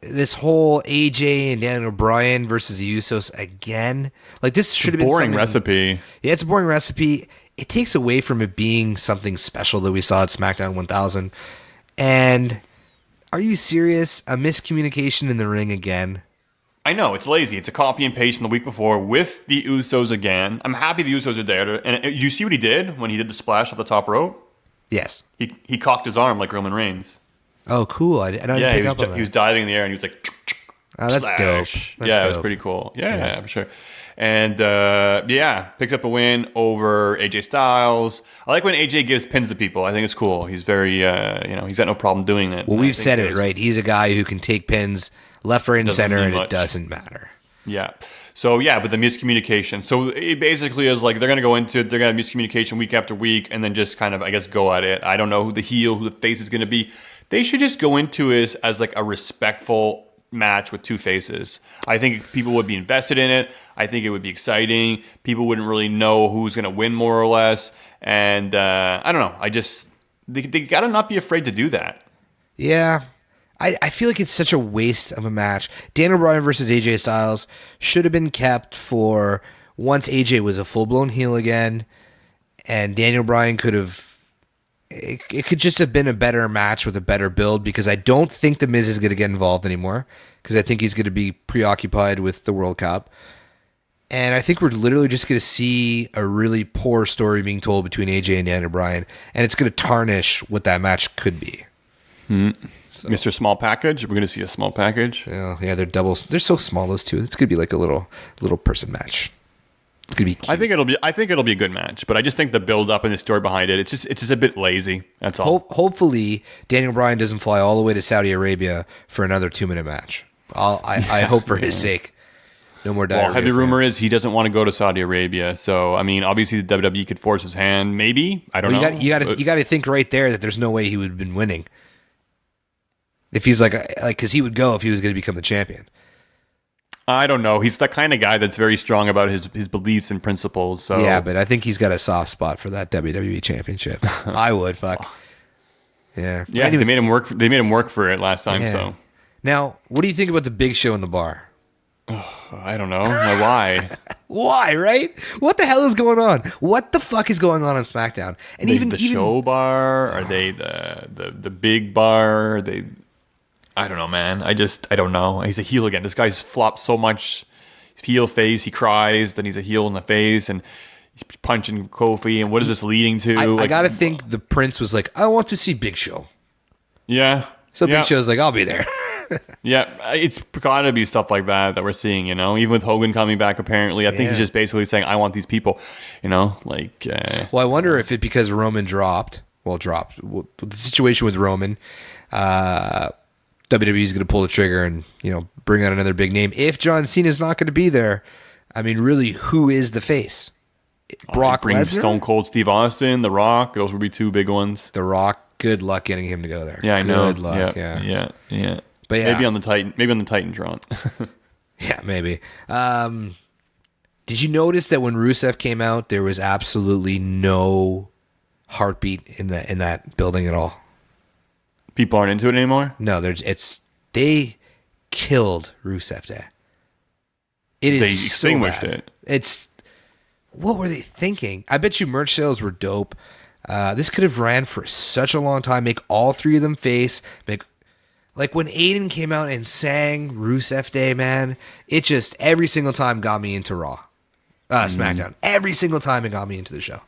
this whole AJ and Daniel Bryan versus the Usos again. Like, this should have been boring recipe. Yeah, it's a boring recipe. It takes away from it being something special that we saw at SmackDown 1000. And are you serious? A miscommunication in the ring again? I know, it's lazy. It's a copy and paste from the week before with the Usos again. I'm happy the Usos are there. And you see what he did when he did the splash off the top rope? Yes. He cocked his arm like Roman Reigns. Oh, cool. I didn't pick up on that. He was diving in the air, and he was like, oh, that's splash. Dope. It was pretty cool. Yeah, for sure. And, picked up a win over AJ Styles. I like when AJ gives pins to people. I think it's cool. He's very, he's got no problem doing it. Well, we've said it, right? He's a guy who can take pins left, right, and center, and it doesn't matter. Yeah. So, but the miscommunication. So, it basically is like they're going to go into it, they're going to have miscommunication week after week, and then just kind of, I guess, go at it. I don't know who the heel, who the face is going to be. They should just go into it as like a respectful match with two faces. I think people would be invested in it. I think it would be exciting. People wouldn't really know who's going to win more or less. And I don't know. They got to not be afraid to do that. Yeah. I feel like it's such a waste of a match. Daniel Bryan versus AJ Styles should have been kept for once AJ was a full-blown heel again, and Daniel Bryan could have... It could just have been a better match with a better build, because I don't think The Miz is going to get involved anymore, because I think he's going to be preoccupied with the World Cup. And I think we're literally just going to see a really poor story being told between AJ and Daniel Bryan, and it's going to tarnish what that match could be. So. Mr. Small Package? We're going to see a small package? Yeah, they're doubles. They're so small, those two. It's going to be like a little person match. It's gonna be cute. I think it'll be a good match, but I just think the build up and the story behind it, it's just a bit lazy. That's all. Hopefully, Daniel Bryan doesn't fly all the way to Saudi Arabia for another 2-minute match. I hope for his sake. No more diarrhea. Well, heavy rumor is he doesn't want to go to Saudi Arabia. So I mean, obviously the WWE could force his hand. Maybe, I don't know. You got to think right there that there's no way he would have been winning if he's like because he would go if he was going to become the champion. I don't know. He's the kind of guy that's very strong about his beliefs and principles. So yeah, but I think he's got a soft spot for that WWE championship. I would. Fuck. Yeah. Yeah. They made him work. They made him work for it last time. Yeah. So now, what do you think about the Big Show in the bar? I don't know. Why? Why? Right? What the hell is going on? What the fuck is going on SmackDown? And even the show bar? Are they the big bar? Are they? I don't know, man. I don't know. He's a heel again. This guy's flopped so much. Heel face, he cries, then he's a heel in the face, and he's punching Kofi, and what is this leading to? I gotta think the Prince was like, I want to see Big Show. Yeah. So Big Show's like, I'll be there. Yeah, it's gotta be stuff like that we're seeing, even with Hogan coming back, apparently. I think he's just basically saying, I want these people, Well, I wonder if it because Roman dropped. The situation with Roman, WWE is going to pull the trigger and bring out another big name. If John Cena's not going to be there, I mean, really, who is the face? Brock bring Lesnar? Stone Cold Steve Austin, The Rock. Those would be two big ones. The Rock. Good luck getting him to go there. Yeah, I know. Good luck. Yeah. But maybe on the Titantron. Yeah, maybe. Did you notice that when Rusev came out, there was absolutely no heartbeat in that building at all? People aren't into it anymore? No, they killed Rusev Day. It is They extinguished so bad. it. What were they thinking? I bet you merch sales were dope. This could have ran for such a long time. Make all three of them face. Like when Aiden came out and sang Rusev Day, man, it just every single time got me into Raw. SmackDown. Every single time it got me into the show.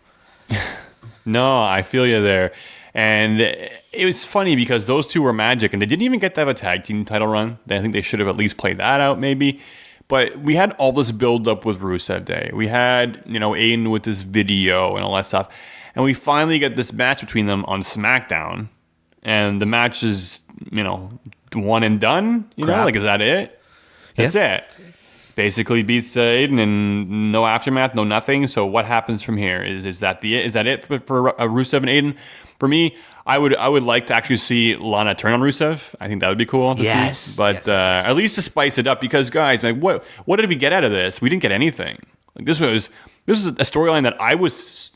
No, I feel you there. And it was funny because those two were magic, and they didn't even get to have a tag team title run. I think they should have at least played that out, maybe. But we had all this build up with Rusev Day. We had, Aiden with this video and all that stuff. And we finally get this match between them on SmackDown. And the match is, one and done. Is that it? That's it. Basically beats Aiden and no aftermath, no nothing. So what happens from here? Is that it for Rusev and Aiden? For me, I would like to actually see Lana turn on Rusev. I think that would be cool to see. But yes. At least to spice it up, because guys, what did we get out of this? We didn't get anything. This was a storyline that I was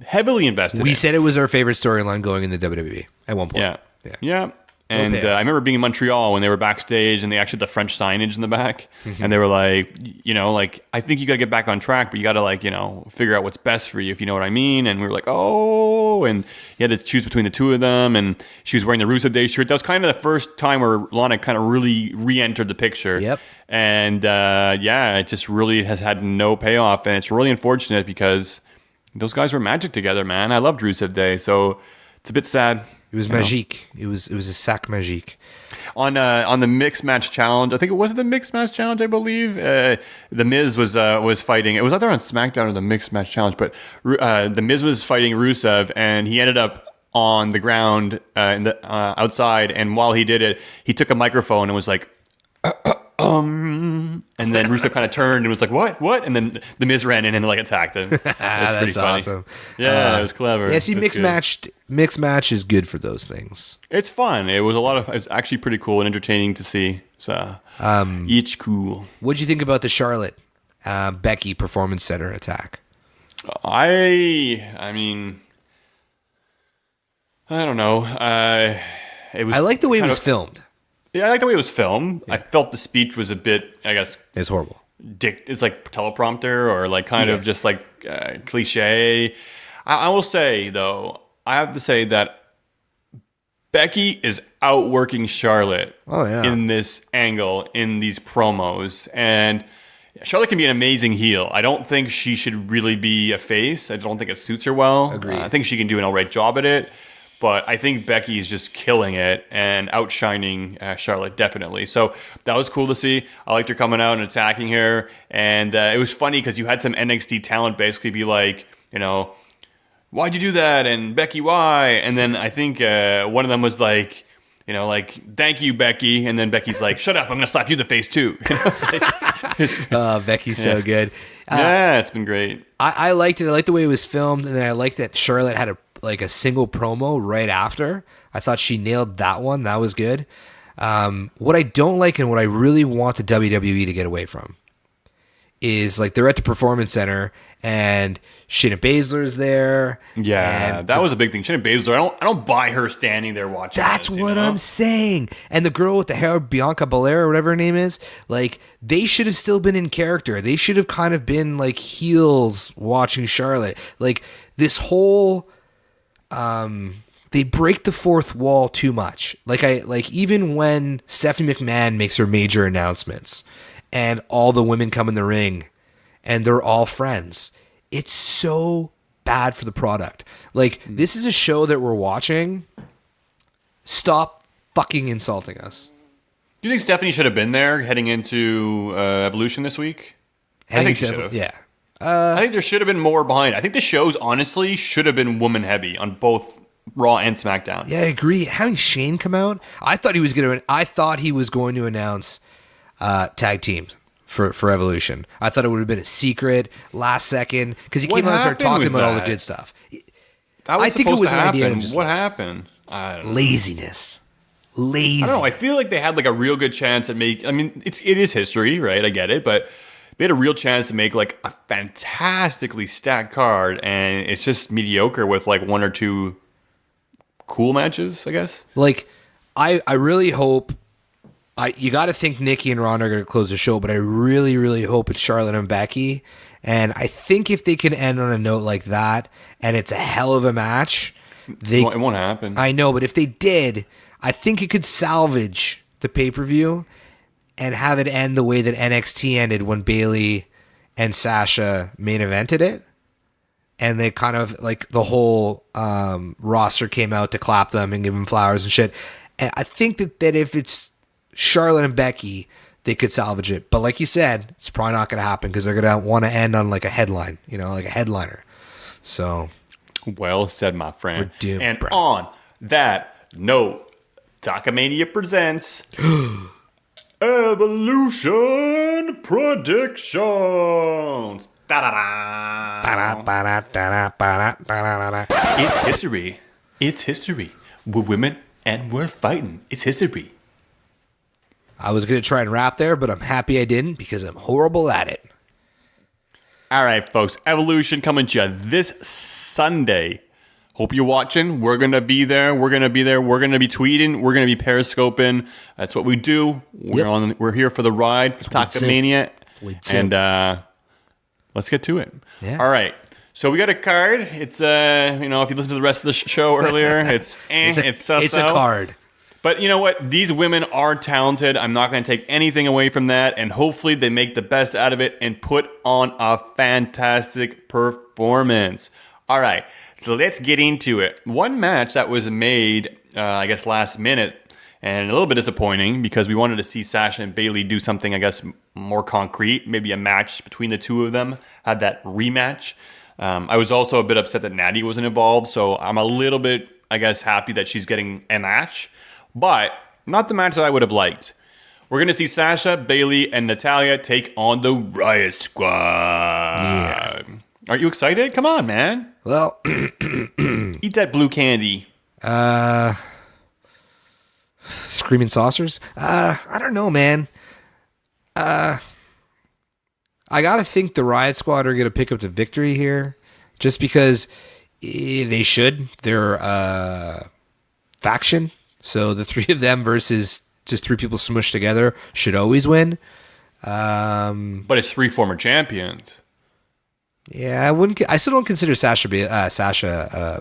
heavily invested in. We said it was our favorite storyline going in the WWE at one point. Yeah. And I remember being in Montreal when they were backstage and they actually had the French signage in the back. And they were like, I think you got to get back on track, but you got to figure out what's best for you, if you know what I mean. And we were like, oh, and you had to choose between the two of them. And she was wearing the Rusev Day shirt. That was kind of the first time where Lana kind of really re-entered the picture. Yep. And it just really has had no payoff. And it's really unfortunate because those guys were magic together, man. I loved Rusev Day. So it's a bit sad. It was magique. It was a sac magique. On the mixed match challenge, I think it was the mixed match challenge. I believe The Miz was fighting. It was either on SmackDown or the mixed match challenge, but The Miz was fighting Rusev, and he ended up on the ground outside. And while he did it, he took a microphone and was like, and then Rusev kind of turned and was like, what? And then The Miz ran in and attacked him. That's pretty funny. Awesome. Yeah, it was clever. Yeah, see, mixed match is good for those things. It's fun. It's actually pretty cool and entertaining to see. So, each cool. What'd you think about the Charlotte Becky Performance Center attack? I mean, I don't know. I like the way it was filmed. Yeah, I like the way it was filmed. Yeah. I felt the speech was a bit, I guess... It's horrible. It's like teleprompter or kind of just cliche. I will say, though, I have to say that Becky is outworking Charlotte in this angle, in these promos. And Charlotte can be an amazing heel. I don't think she should really be a face. I don't think it suits her well. Agreed. I think she can do an all right job at it. But I think Becky is just killing it and outshining Charlotte, definitely. So that was cool to see. I liked her coming out and attacking her. And it was funny because you had some NXT talent basically be like, why'd you do that? And Becky, why? And then I think one of them was like, thank you, Becky. And then Becky's like, shut up, I'm going to slap you in the face too. Becky's so good. It's been great. I liked it. I liked the way it was filmed. And then I liked that Charlotte had a single promo right after. I thought she nailed that one. That was good. What I don't like and what I really want the WWE to get away from is they're at the Performance Center and Shayna Baszler's there. Yeah, that was a big thing. Shayna Baszler, I don't buy her standing there watching. That's what I'm saying. And the girl with the hair, Bianca Belair or whatever her name is, they should have still been in character. They should have kind of been heels watching Charlotte. This whole they break the fourth wall too much. Even when Stephanie McMahon makes her major announcements and all the women come in the ring and they're all friends, it's so bad for the product. This is a show that we're watching. Stop fucking insulting us. Do you think Stephanie should have been there heading into Evolution this week? I think she should have. Yeah. I think there should have been more behind. I think the shows honestly should have been woman heavy on both Raw and SmackDown. Yeah, I agree. Having Shane come out, I thought he was going to announce tag teams for Evolution. I thought it would have been a secret last second because he came out and started talking about all the good stuff. I think it was an idea. What happened? Laziness. Lazy. I don't know. I feel like they had like a real good chance at make. I mean, it is history, right? I get it, but they had a real chance to make like a fantastically stacked card, and it's just mediocre with like one or two cool matches, I guess. Like, I really hope. You got to think Nikki and Ron are going to close the show, but I really, really hope it's Charlotte and Becky. And I think if they can end on a note like that, and it's a hell of a match, it won't happen. I know, but if they did, I think it could salvage the pay-per-view and have it end the way that NXT ended when Bayley and Sasha main evented it. And they kind of, like, the whole roster came out to clap them and give them flowers and shit. And I think that if it's Charlotte and Becky, they could salvage it. But like you said, it's probably not going to happen because they're going to want to end on, like, a headline, like a headliner. So. Well said, my friend. We're doomed, and bro. On that note, Talkamania presents Evolution Predictions. It's history. It's history. We're women and we're fighting. It's history. I was going to try and rap there, but I'm happy I didn't because I'm horrible at it. All right, folks. Evolution coming to you this Sunday. Hope you're watching. We're going to be there. We're going to be there. We're going to be tweeting. We're going to be periscoping. That's what we do. We're here for the ride for Talkamania. And let's get to it. Yeah. All right. So we got a card. It's if you listen to the rest of the show earlier, it's a card. But you know what? These women are talented. I'm not going to take anything away from that, and hopefully they make the best out of it and put on a fantastic performance. All right. So let's get into it. One match that was made, I guess, last minute, and a little bit disappointing because we wanted to see Sasha and Bayley do something, I guess, more concrete. Maybe a match between the two of them, have that rematch. I was also a bit upset that Natty wasn't involved, so I'm a little bit, I guess, happy that she's getting a match, but not the match that I would have liked. We're going to see Sasha, Bayley, and Natalya take on the Riot Squad. Yeah. Aren't you excited? Come on, man. Well, eat that blue candy. Screaming saucers? I don't know, man. I gotta think the Riot Squad are gonna pick up the victory here, just because they should. They're a faction, so the three of them versus just three people smushed together should always win. But it's three former champions. Yeah, I still don't consider Sasha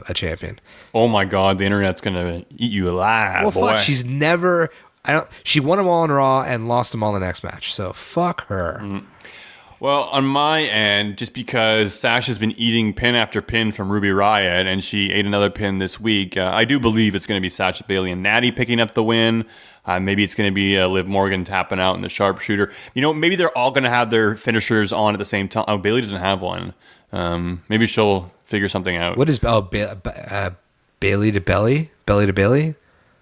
a champion. Oh my God, the internet's gonna eat you alive. Well, boy. fuck, she's never. She won them all on Raw and lost them all in the next match. So fuck her. Mm-hmm. Well, on my end, just because Sasha's been eating pin after pin from Ruby Riott, and she ate another pin this week, I do believe it's going to be Sasha, Bayley, and Natty picking up the win. Maybe it's going to be Liv Morgan tapping out in the sharpshooter. Maybe they're all going to have their finishers on at the same time. Oh, Bayley doesn't have one. Maybe she'll figure something out. What is Bayley to belly? Belly to Bayley?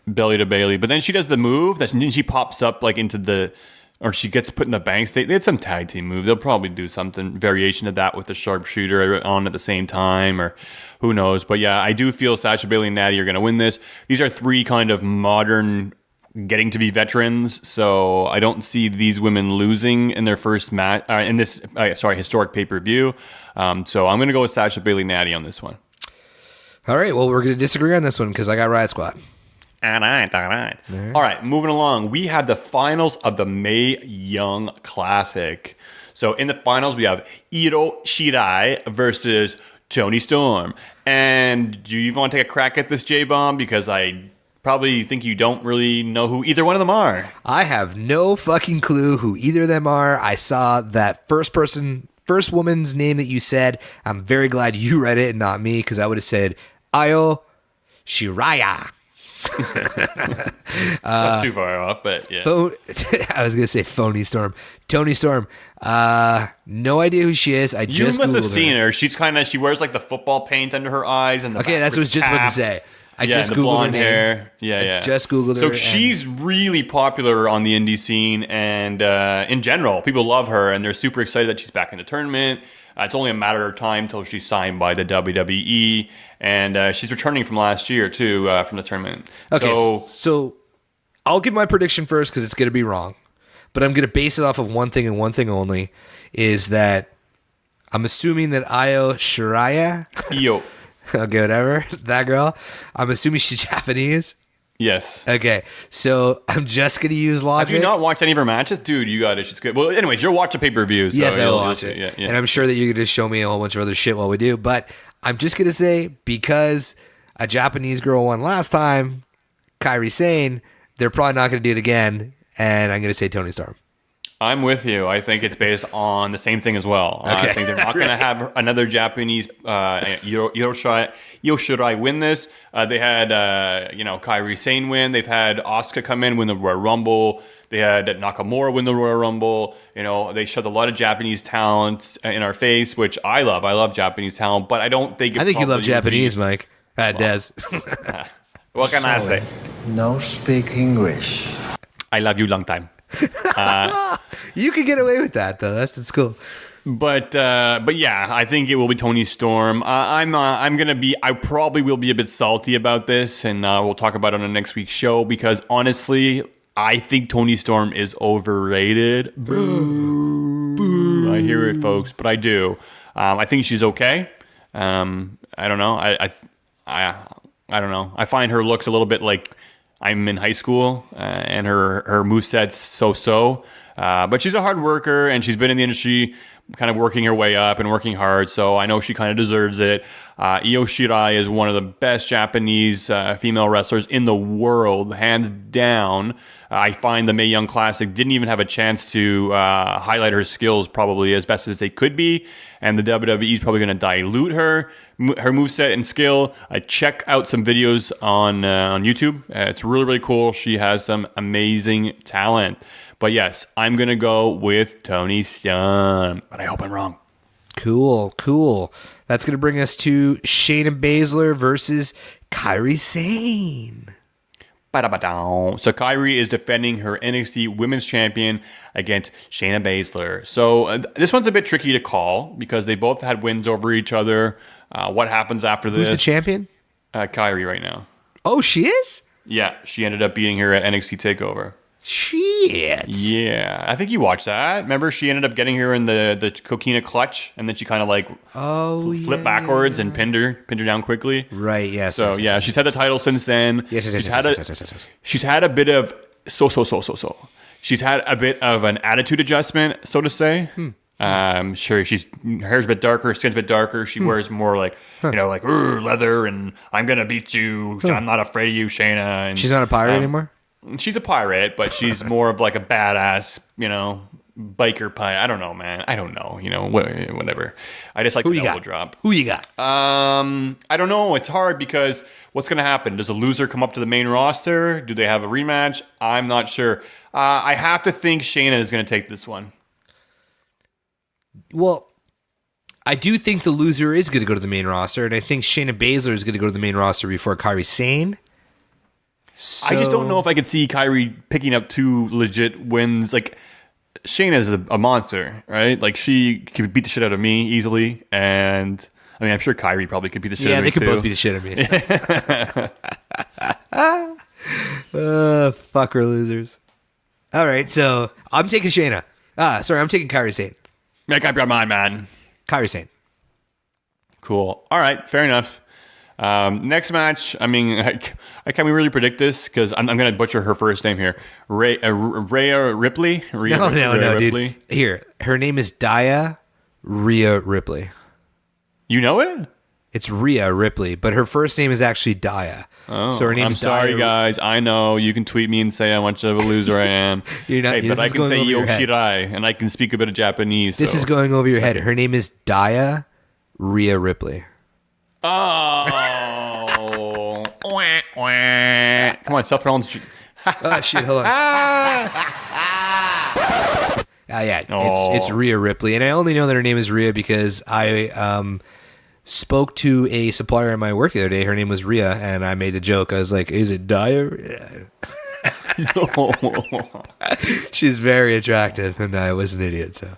Belly to Bayley. But then she does the move that she pops up like into the... Or she gets put in the bank state. They had some tag team move. They'll probably do something, variation of that with the sharpshooter on at the same time, or who knows. But yeah, I do feel Sasha, Bayley, and Natty are going to win this. These are three kind of modern, getting to be veterans. So I don't see these women losing in their first match, in this, historic pay-per-view. So I'm going to go with Sasha, Bayley, Natty on this one. All right. Well, we're going to disagree on this one because I got Riot Squad. All right, moving along. We have the finals of the Mae Young Classic. So in the finals, we have Io Shirai versus Toni Storm. And do you even want to take a crack at this, J-Bomb? Because I probably think you don't really know who either one of them are. I have no fucking clue who either of them are. I saw that first woman's name that you said. I'm very glad you read it and not me, because I would have said Io Shirai. Not too far off, but yeah. I was gonna say phony Storm. Toni Storm. No idea who she is. You must have seen her. She's she wears like the football paint under her eyes and okay, that's what I was just about to say. I just the Googled blonde her name. hair. Yeah. Just Googled her. So and- she's really popular on the indie scene, and in general, people love her, and they're super excited that she's back in the tournament. It's only a matter of time till she's signed by the WWE, and she's returning from last year too from the tournament. Okay, so I'll give my prediction first because it's going to be wrong, but I'm going to base it off of one thing and one thing only, is that I'm assuming that Io Shirai, Io. okay, whatever, that girl, I'm assuming she's Japanese. Yes. Okay, so I'm just going to use logic. Have you not watched any of her matches? Dude, you got it. She's good. Well, anyways, you're watching pay-per-views. Yes, so I will you'll watch see- it. Yeah. And I'm sure that you're going to show me a whole bunch of other shit while we do. But I'm just going to say, because a Japanese girl won last time, Kairi Sane, they're probably not going to do it again. And I'm going to say Toni Storm. I'm with you. I think it's based on the same thing as well. Okay. I think they're not going to have another Japanese Yoshirai win this. They had Kairi Sane win. They've had Asuka come in win the Royal Rumble. They had Nakamura win the Royal Rumble. They shoved a lot of Japanese talent in our face, which I love. I love Japanese talent, but I don't think. I think you love Japanese, Mike. Des. What can I say? No speak English. I love you long time. You could get away with that, though. That's cool. But yeah, I think it will be Toni Storm. I probably will be a bit salty about this, and we'll talk about it on the next week's show, because honestly, I think Toni Storm is overrated. Boo. I hear it, folks, but I do. I think she's okay. I don't know. I don't know. I find her looks a little bit like I'm in high school, and her moveset's so. But she's a hard worker, and she's been in the industry kind of working her way up and working hard, so I know she kind of deserves it. Io Shirai is one of the best Japanese female wrestlers in the world, hands down. I find the Mae Young Classic didn't even have a chance to highlight her skills probably as best as they could be, and the WWE is probably going to dilute her moveset and skill. Check out some videos on YouTube. It's really, really cool. She has some amazing talent. But yes, I'm going to go with Toni Storm, but I hope I'm wrong. Cool. That's going to bring us to Shayna Baszler versus Kairi Sane. So Kairi is defending her NXT Women's Champion against Shayna Baszler. So this one's a bit tricky to call because they both had wins over each other. What happens after this? Who's the champion? Kairi right now. Oh, she is? Yeah, she ended up beating her at NXT TakeOver. Shit. Yeah, I think you watched that. Remember, she ended up getting her in the coquina clutch, and then she kind of like flipped backwards and pinned her down quickly. Right. Yes. So yes. she's had the title since then. Yes. She's had a bit of so. She's had a bit of an attitude adjustment, so to say. Sure, her hair's a bit darker, skin's a bit darker. She wears more like like leather, and I'm gonna beat you. I'm not afraid of you, Shayna. And she's not a pirate anymore. She's a pirate, but she's more of like a badass, biker pirate. I don't know, man. I don't know. Whatever. I just like the elbow drop. Who you got? I don't know. It's hard because what's going to happen? Does a loser come up to the main roster? Do they have a rematch? I'm not sure. I have to think Shayna is going to take this one. Well, I do think the loser is going to go to the main roster, and I think Shayna Baszler is going to go to the main roster before Kairi Sane. So, I just don't know if I could see Kairi picking up 2 legit wins. Like, Shayna's a monster, right? Like, she could beat the shit out of me easily, and I mean, I'm sure Kairi probably could beat the shit out of me. Yeah, they could both beat the shit out of me. Fuck her losers. All right, so I'm taking Shayna. I'm taking Kairi Sane. Make up your mind, man. Kairi Sane. Cool. All right, fair enough. Next match, I mean, can we really predict this? Because I'm going to butcher her first name here. Rhea Ripley? No, dude. Here, her name is Rhea Ripley. You know it? It's Rhea Ripley, but her first name is actually Dia. Oh, so her name I'm is sorry, guys. I know. You can tweet me and say how much of a loser I am. You're not, hey, but I can say Yoshirai, and I can speak a bit of Japanese. This is going over your head. Her name is Rhea Ripley. Oh. Come on, Seth Rollins. Oh, shit, hold on. Yeah, it's Rhea Ripley. And I only know that her name is Rhea because I spoke to a supplier at my work the other day. Her name was Rhea, and I made the joke. I was like, "Is it diarrhea?" She's very attractive, and I was an idiot. So,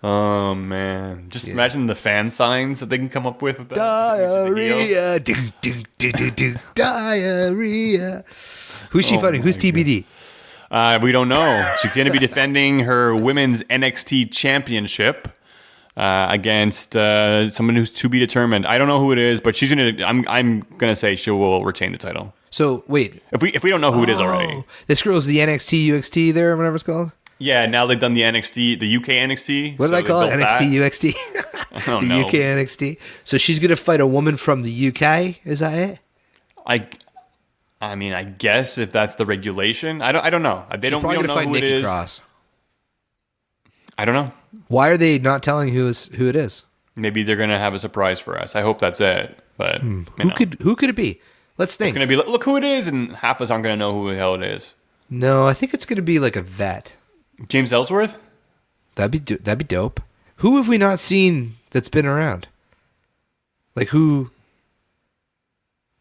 oh man, just imagine the fan signs that they can come up with that. Diarrhea, diarrhea. Who's she fighting? Who's TBD? We don't know. She's going to be defending her women's NXT championship against someone who's to be determined. I don't know who it is, but she's going to. I'm going to say she will retain the title. So wait, if we don't know who it is already, this girl's the NXT UXT there, whatever it's called. Yeah, now they've done the NXT, the UK NXT. What did I call it? NXT UXT. Oh, the UK NXT. So she's going to fight a woman from the UK. Is that it? I mean, I guess if that's the regulation, I don't know. We don't know who it is. Cross. I don't know. Why are they not telling who it is? Maybe they're going to have a surprise for us. I hope that's it. But who could it be? Let's think. It's going to be look who it is, and half of us aren't going to know who the hell it is. No, I think it's going to be like a vet. James Ellsworth? That'd be dope. Who have we not seen that's been around? Like who?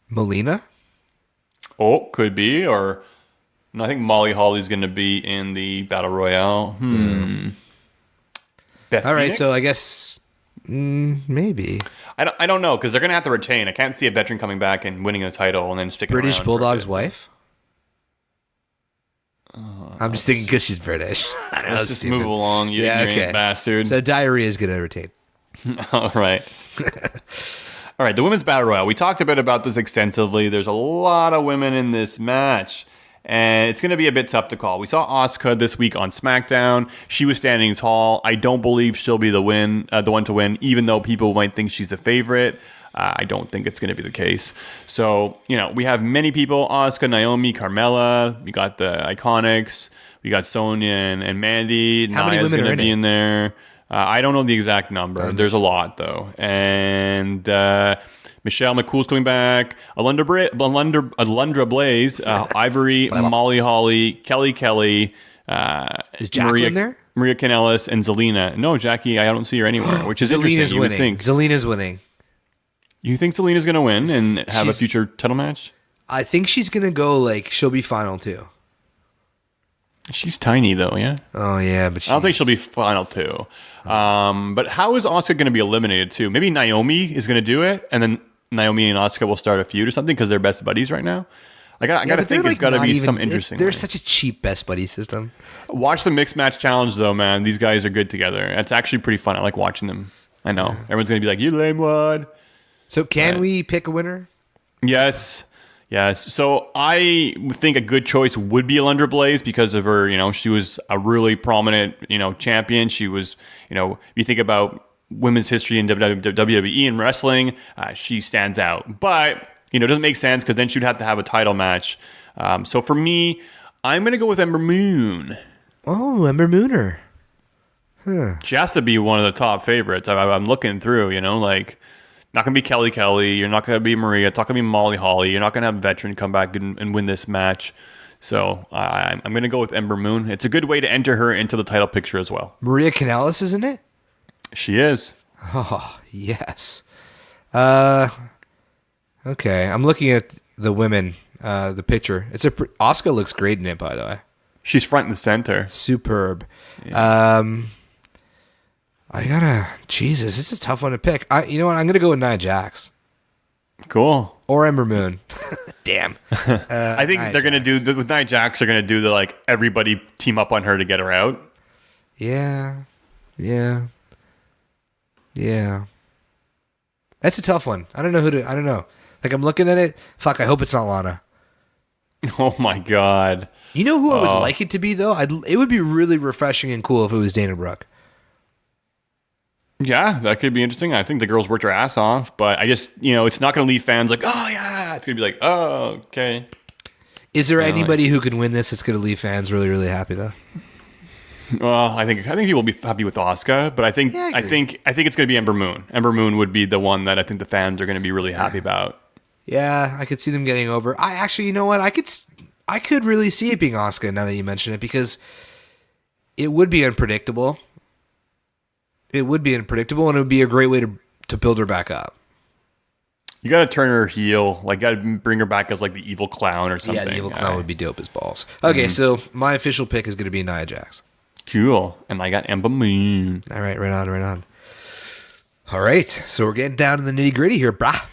Melina? Oh, could be. Or no, I think Molly Holly's going to be in the Battle Royale. Beth All right, Phoenix? so I guess maybe. I don't know, because they're going to have to retain. I can't see a veteran coming back and winning a title and then sticking around. British Bulldog's wife? I'm just thinking because she's British. Let's just move along, you ignorant bastard. So diarrhea is going to retain. All right. All right, the women's battle royale. We talked a bit about this extensively. There's a lot of women in this match, and it's going to be a bit tough to call. We saw Asuka this week on Smackdown. She was standing tall. I don't believe she'll be the one to win, even though people might think she's the favorite. I don't think it's going to be the case. So, we have many people: Asuka, Naomi, Carmella. We got the Iconics. We got Sonya and Mandy. How many women going are to be in in there. I don't know the exact number. There's a lot, though. And Michelle McCool's coming back. Alundra Blaze, Ivory, Molly Holly, Kelly. Is Jacqueline Maria, there? Maria Kanellis, and Zelina. No, Jackie, I don't see her anywhere, which is Zelina's interesting. winning. Zelina's winning. You think Zelina's going to win and have a future title match? I think she's going to go, she'll be final two. She's tiny, though, yeah? Oh, yeah, but I don't think she'll be final two. But how is Asuka going to be eliminated, too? Maybe Naomi is going to do it, and then Naomi and Asuka will start a feud or something because they're best buddies right now. I got to think it's got to be some interesting. There's such a cheap best buddy system. Watch the mixed match challenge, though, man. These guys are good together. It's actually pretty fun. I like watching them. I know. Everyone's going to be like, you lame wad. So can we pick a winner? Yes. So I think a good choice would be Alundra Blaze because of her, she was a really prominent, champion. She was, if you think about women's history in WWE and wrestling, she stands out. But, it doesn't make sense because then she'd have to have a title match. So for me, I'm going to go with Ember Moon. Oh, Ember Mooner. Huh. She has to be one of the top favorites. I'm looking through, not going to be Kelly. You're not going to be Maria. It's not going to be Molly Holly. You're not going to have a veteran come back and win this match. So I'm going to go with Ember Moon. It's a good way to enter her into the title picture as well. Maria Kanellis, isn't it? She is. Oh, yes. Okay, I'm looking at the women, the picture. Asuka looks great in it, by the way. She's front and center. Superb. Yeah. Jesus, it's a tough one to pick. You know what? I'm going to go with Nia Jax. Cool. Or Ember Moon. Damn. I think they're going to do, with Nia Jax, they're going to do the, everybody team up on her to get her out. Yeah. That's a tough one. I don't know. I'm looking at it. Fuck, I hope it's not Lana. Oh my God. You know who I would like it to be, though? It would be really refreshing and cool if it was Dana Brooke. Yeah, that could be interesting. I think the girls worked her ass off, but I just, it's not going to leave fans like, oh yeah. It's going to be like, oh, okay. Is there anybody who can win this that's going to leave fans really, really happy, though? Well, I think people will be happy with Asuka, but I think it's going to be Ember Moon. Ember Moon would be the one that I think the fans are going to be really happy about. Yeah, I could see them getting over. You know what? I could really see it being Asuka now that you mention it because it would be unpredictable. And it would be a great way to build her back up. You got to turn her heel. Like, got to bring her back as like the evil clown or something. Yeah, the evil clown would be dope as balls. Okay, so my official pick is going to be Nia Jax. Cool. And I got Ember Moon. All right, right on. All right, so we're getting down to the nitty gritty here, brah.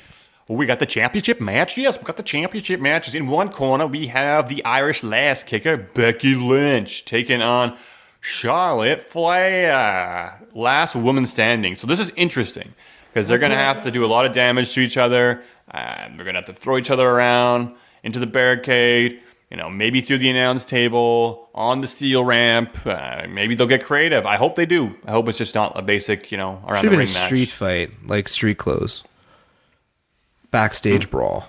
Well, we got the championship match. Yes, we got the championship matches. In one corner, we have the Irish lass kicker, Becky Lynch, taking on Charlotte Flair. Last woman standing. So this is interesting because they're going to have to do a lot of damage to each other. They're going to have to throw each other around into the barricade, maybe through the announce table, on the steel ramp. Maybe they'll get creative. I hope they do. I hope it's just not a basic, around the ring match. Should have been a street fight, like street clothes. Backstage brawl.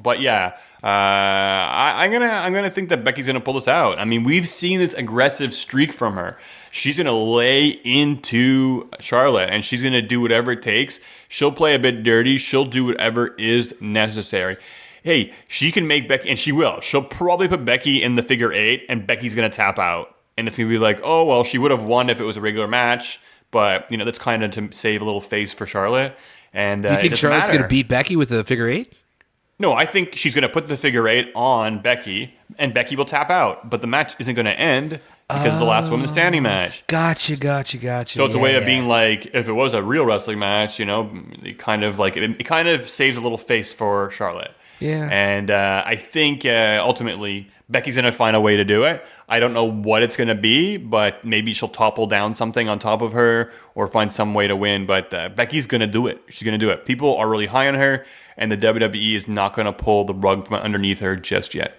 But yeah, I'm gonna think that Becky's gonna pull this out. I mean, we've seen this aggressive streak from her. She's gonna lay into Charlotte, and she's gonna do whatever it takes. She'll play a bit dirty. She'll do whatever is necessary. Hey, she can make Becky, and she will. She'll probably put Becky in the figure 8, and Becky's gonna tap out, and it's gonna be like, oh well, she would have won if it was a regular match, but that's kind of to save a little face for Charlotte. And you think Charlotte's going to beat Becky with a figure 8? No, I think she's going to put the figure 8 on Becky, and Becky will tap out. But the match isn't going to end because it's the last woman standing match. Gotcha. So it's a way of being like, if it was a real wrestling match, it kind of saves a little face for Charlotte. Yeah. And I think ultimately Becky's going to find a way to do it. I don't know what it's going to be, but maybe she'll topple down something on top of her or find some way to win. But Becky's going to do it. She's going to do it. People are really high on her, and the WWE is not going to pull the rug from underneath her just yet.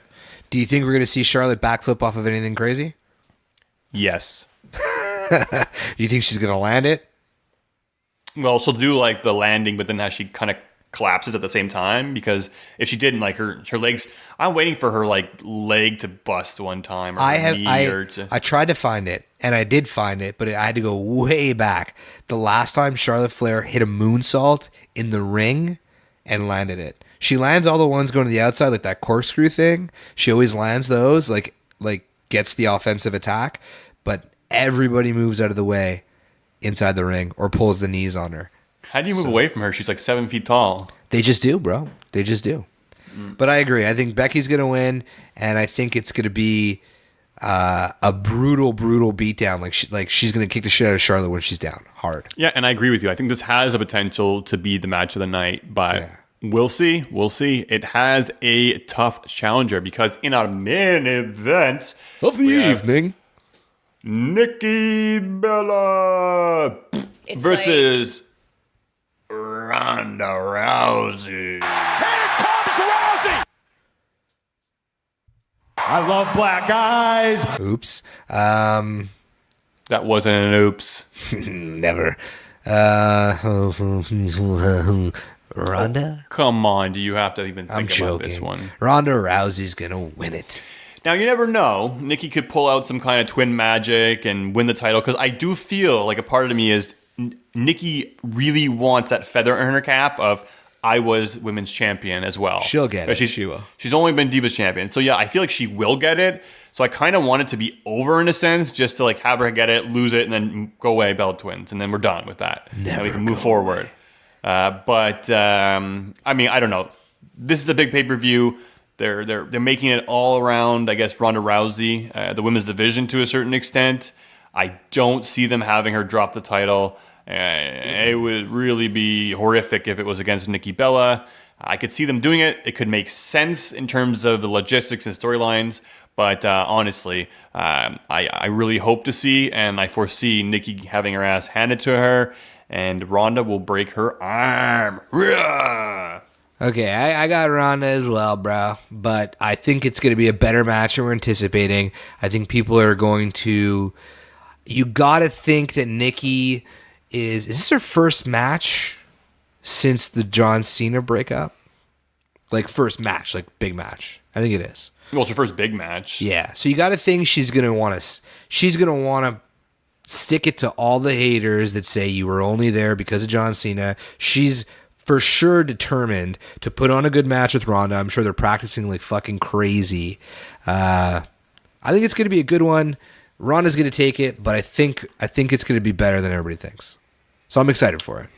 Do you think we're going to see Charlotte backflip off of anything crazy? Yes. Do you think she's going to land it? Well, she'll do like the landing, but then how she kind of collapses at the same time, because if she didn't, like her legs, I'm waiting for her like leg to bust one time. Or I tried to find it, and I did find it, but I had to go way back. The last time Charlotte Flair hit a moonsault in the ring and landed it. She lands all the ones going to the outside, like that corkscrew thing. She always lands those, like gets the offensive attack, but everybody moves out of the way inside the ring or pulls the knees on her. How do you move away from her? She's like 7 feet tall. They just do, bro. They just do. But I agree. I think Becky's going to win, and I think it's going to be a brutal beatdown. Like she's going to kick the shit out of Charlotte when she's down hard. Yeah, and I agree with you. I think this has a potential to be the match of the night, but we'll see. We'll see. It has a tough challenger because in our main event of the evening, Nikki Bella versus Ronda Rousey. Here comes Rousey! I love black eyes. Oops. That wasn't an oops. Never. Ronda? Oh, come on, do you have to even think I'm about joking. this one? Ronda Rousey's gonna win it. Now, you never know. Nikki could pull out some kind of twin magic and win the title, because I do feel like a part of me is Nikki really wants that feather in her cap of I was women's champion as well. She'll get it. She will. She's only been Divas champion. So yeah, I feel like she will get it. So I kind of want it to be over in a sense, just to like have her get it, lose it, and then go away, Bella Twins, and then we're done with that. And we can move forward. But I mean, I don't know. This is a big pay-per-view. They're making it all around, I guess, Ronda Rousey, the women's division to a certain extent. I don't see them having her drop the title. It would really be horrific if it was against Nikki Bella. I could see them doing it. It could make sense in terms of the logistics and storylines. But honestly, I really hope to see, and I foresee Nikki having her ass handed to her, and Ronda will break her arm. Okay, I got Ronda as well, bro. But I think it's going to be a better match than we're anticipating. I think people are going to... You got to think that Nikki... Is this her first match since the John Cena breakup? Like first match, like big match. I think it is. Well, it's her first big match. Yeah. So you got to think she's gonna want to stick it to all the haters that say you were only there because of John Cena. She's for sure determined to put on a good match with Ronda. I'm sure they're practicing like fucking crazy. I think it's gonna be a good one. Ronda's going to take it, but I think it's going to be better than everybody thinks. So I'm excited for it.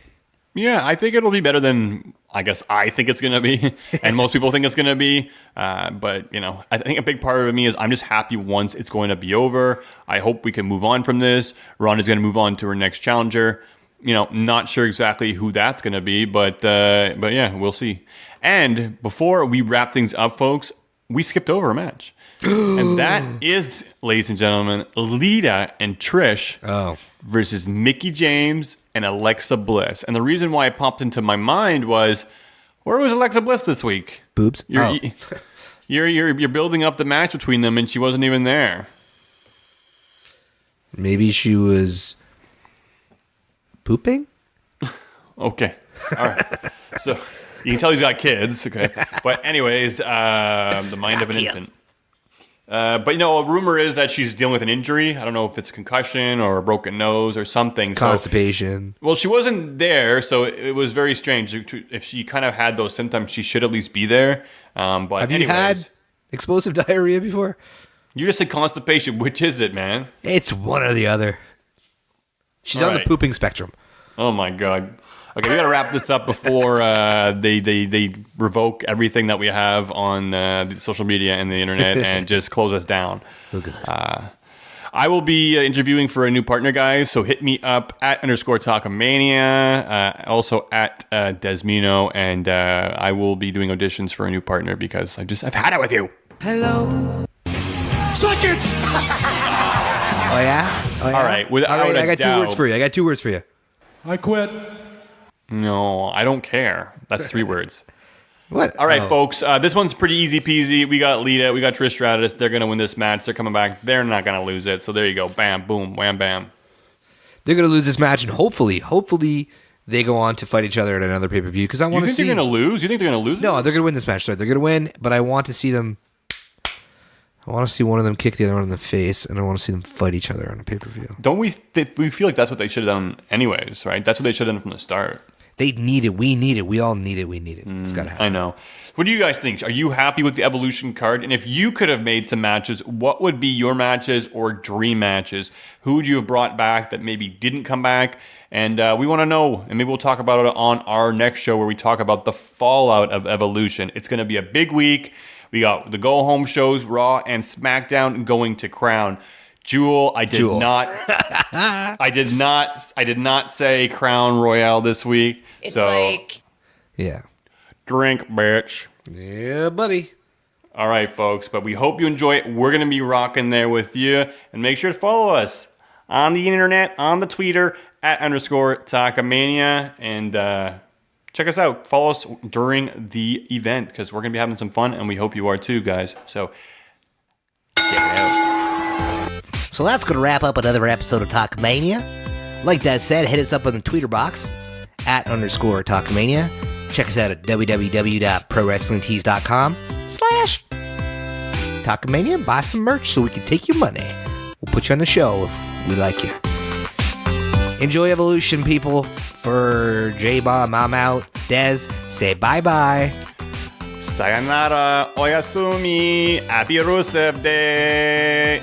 Yeah, I think it'll be better than I guess I think it's going to be, and most people think it's going to be. But, I think a big part of me is I'm just happy once it's going to be over. I hope we can move on from this. Ronda's going to move on to her next challenger. Not sure exactly who that's going to be, but yeah, we'll see. And before we wrap things up, folks, we skipped over a match. And that is, ladies and gentlemen, Lita and Trish versus Mickie James and Alexa Bliss. And the reason why it popped into my mind was, where was Alexa Bliss this week? Boobs. You're building up the match between them, and she wasn't even there. Maybe she was pooping? Okay. All right. So you can tell he's got kids. Okay. But anyways, the mind of an infant. But a rumor is that she's dealing with an injury. I don't know if it's a concussion or a broken nose or something. Constipation. Well, she wasn't there, so it was very strange. If she kind of had those symptoms, she should at least be there. But have you had explosive diarrhea before? You just said constipation. Which is it, man? It's one or the other. She's on the pooping spectrum. Oh my God. Okay, we got to wrap this up before they revoke everything that we have on the social media and the internet and just close us down. I will be interviewing for a new partner, guys, so hit me up at _Talkamania, also at Desmino, and I will be doing auditions for a new partner because I've had it with you. Hello. Suck it! Oh, yeah? All right. I got 2 words for you. I got 2 words for you. I quit. No, I don't care. That's 3 words. What? All right, folks. This one's pretty easy peasy. We got Lita. We got Trish Stratus. They're going to win this match. They're coming back. They're not going to lose it. So there you go. Bam, boom, wham, bam. They're going to lose this match, and hopefully they go on to fight each other at another pay-per-view because I want to see... You think they're going to lose? You think they're going to lose? No, they're going to win this match. Sorry, they're going to win, but I want to see them... I want to see one of them kick the other one in the face, and I want to see them fight each other on a pay-per-view. Don't we feel like that's what they should have done anyways, right? That's what they should have done from the start. They need it. We need it. We all need it. We need it. It's got to happen. I know. What do you guys think? Are you happy with the Evolution card? And if you could have made some matches, what would be your matches or dream matches? Who would you have brought back that maybe didn't come back? And we want to know. And maybe we'll talk about it on our next show where we talk about the fallout of Evolution. It's going to be a big week. We got the go-home shows, Raw and SmackDown, going to Crown. Jewel, I did not say Crown Royale this week. It's yeah. Drink, bitch. Yeah, buddy. All right, folks, but we hope you enjoy it. We're going to be rocking there with you. And make sure to follow us on the internet, on the Twitter, at _Talkamania. And check us out. Follow us during the event because we're going to be having some fun, and we hope you are too, guys. So, check it out. So that's going to wrap up another episode of Talkamania. Like Des said, hit us up on the Twitter box at _Talkamania. Check us out at www.prowrestlingtees.com/Talkamania. Buy some merch so we can take your money. We'll put you on the show if we like you. Enjoy Evolution, people. For J-Bomb, I'm out. Des, say bye-bye. Sayonara, oyasumi, happy Rusev Day.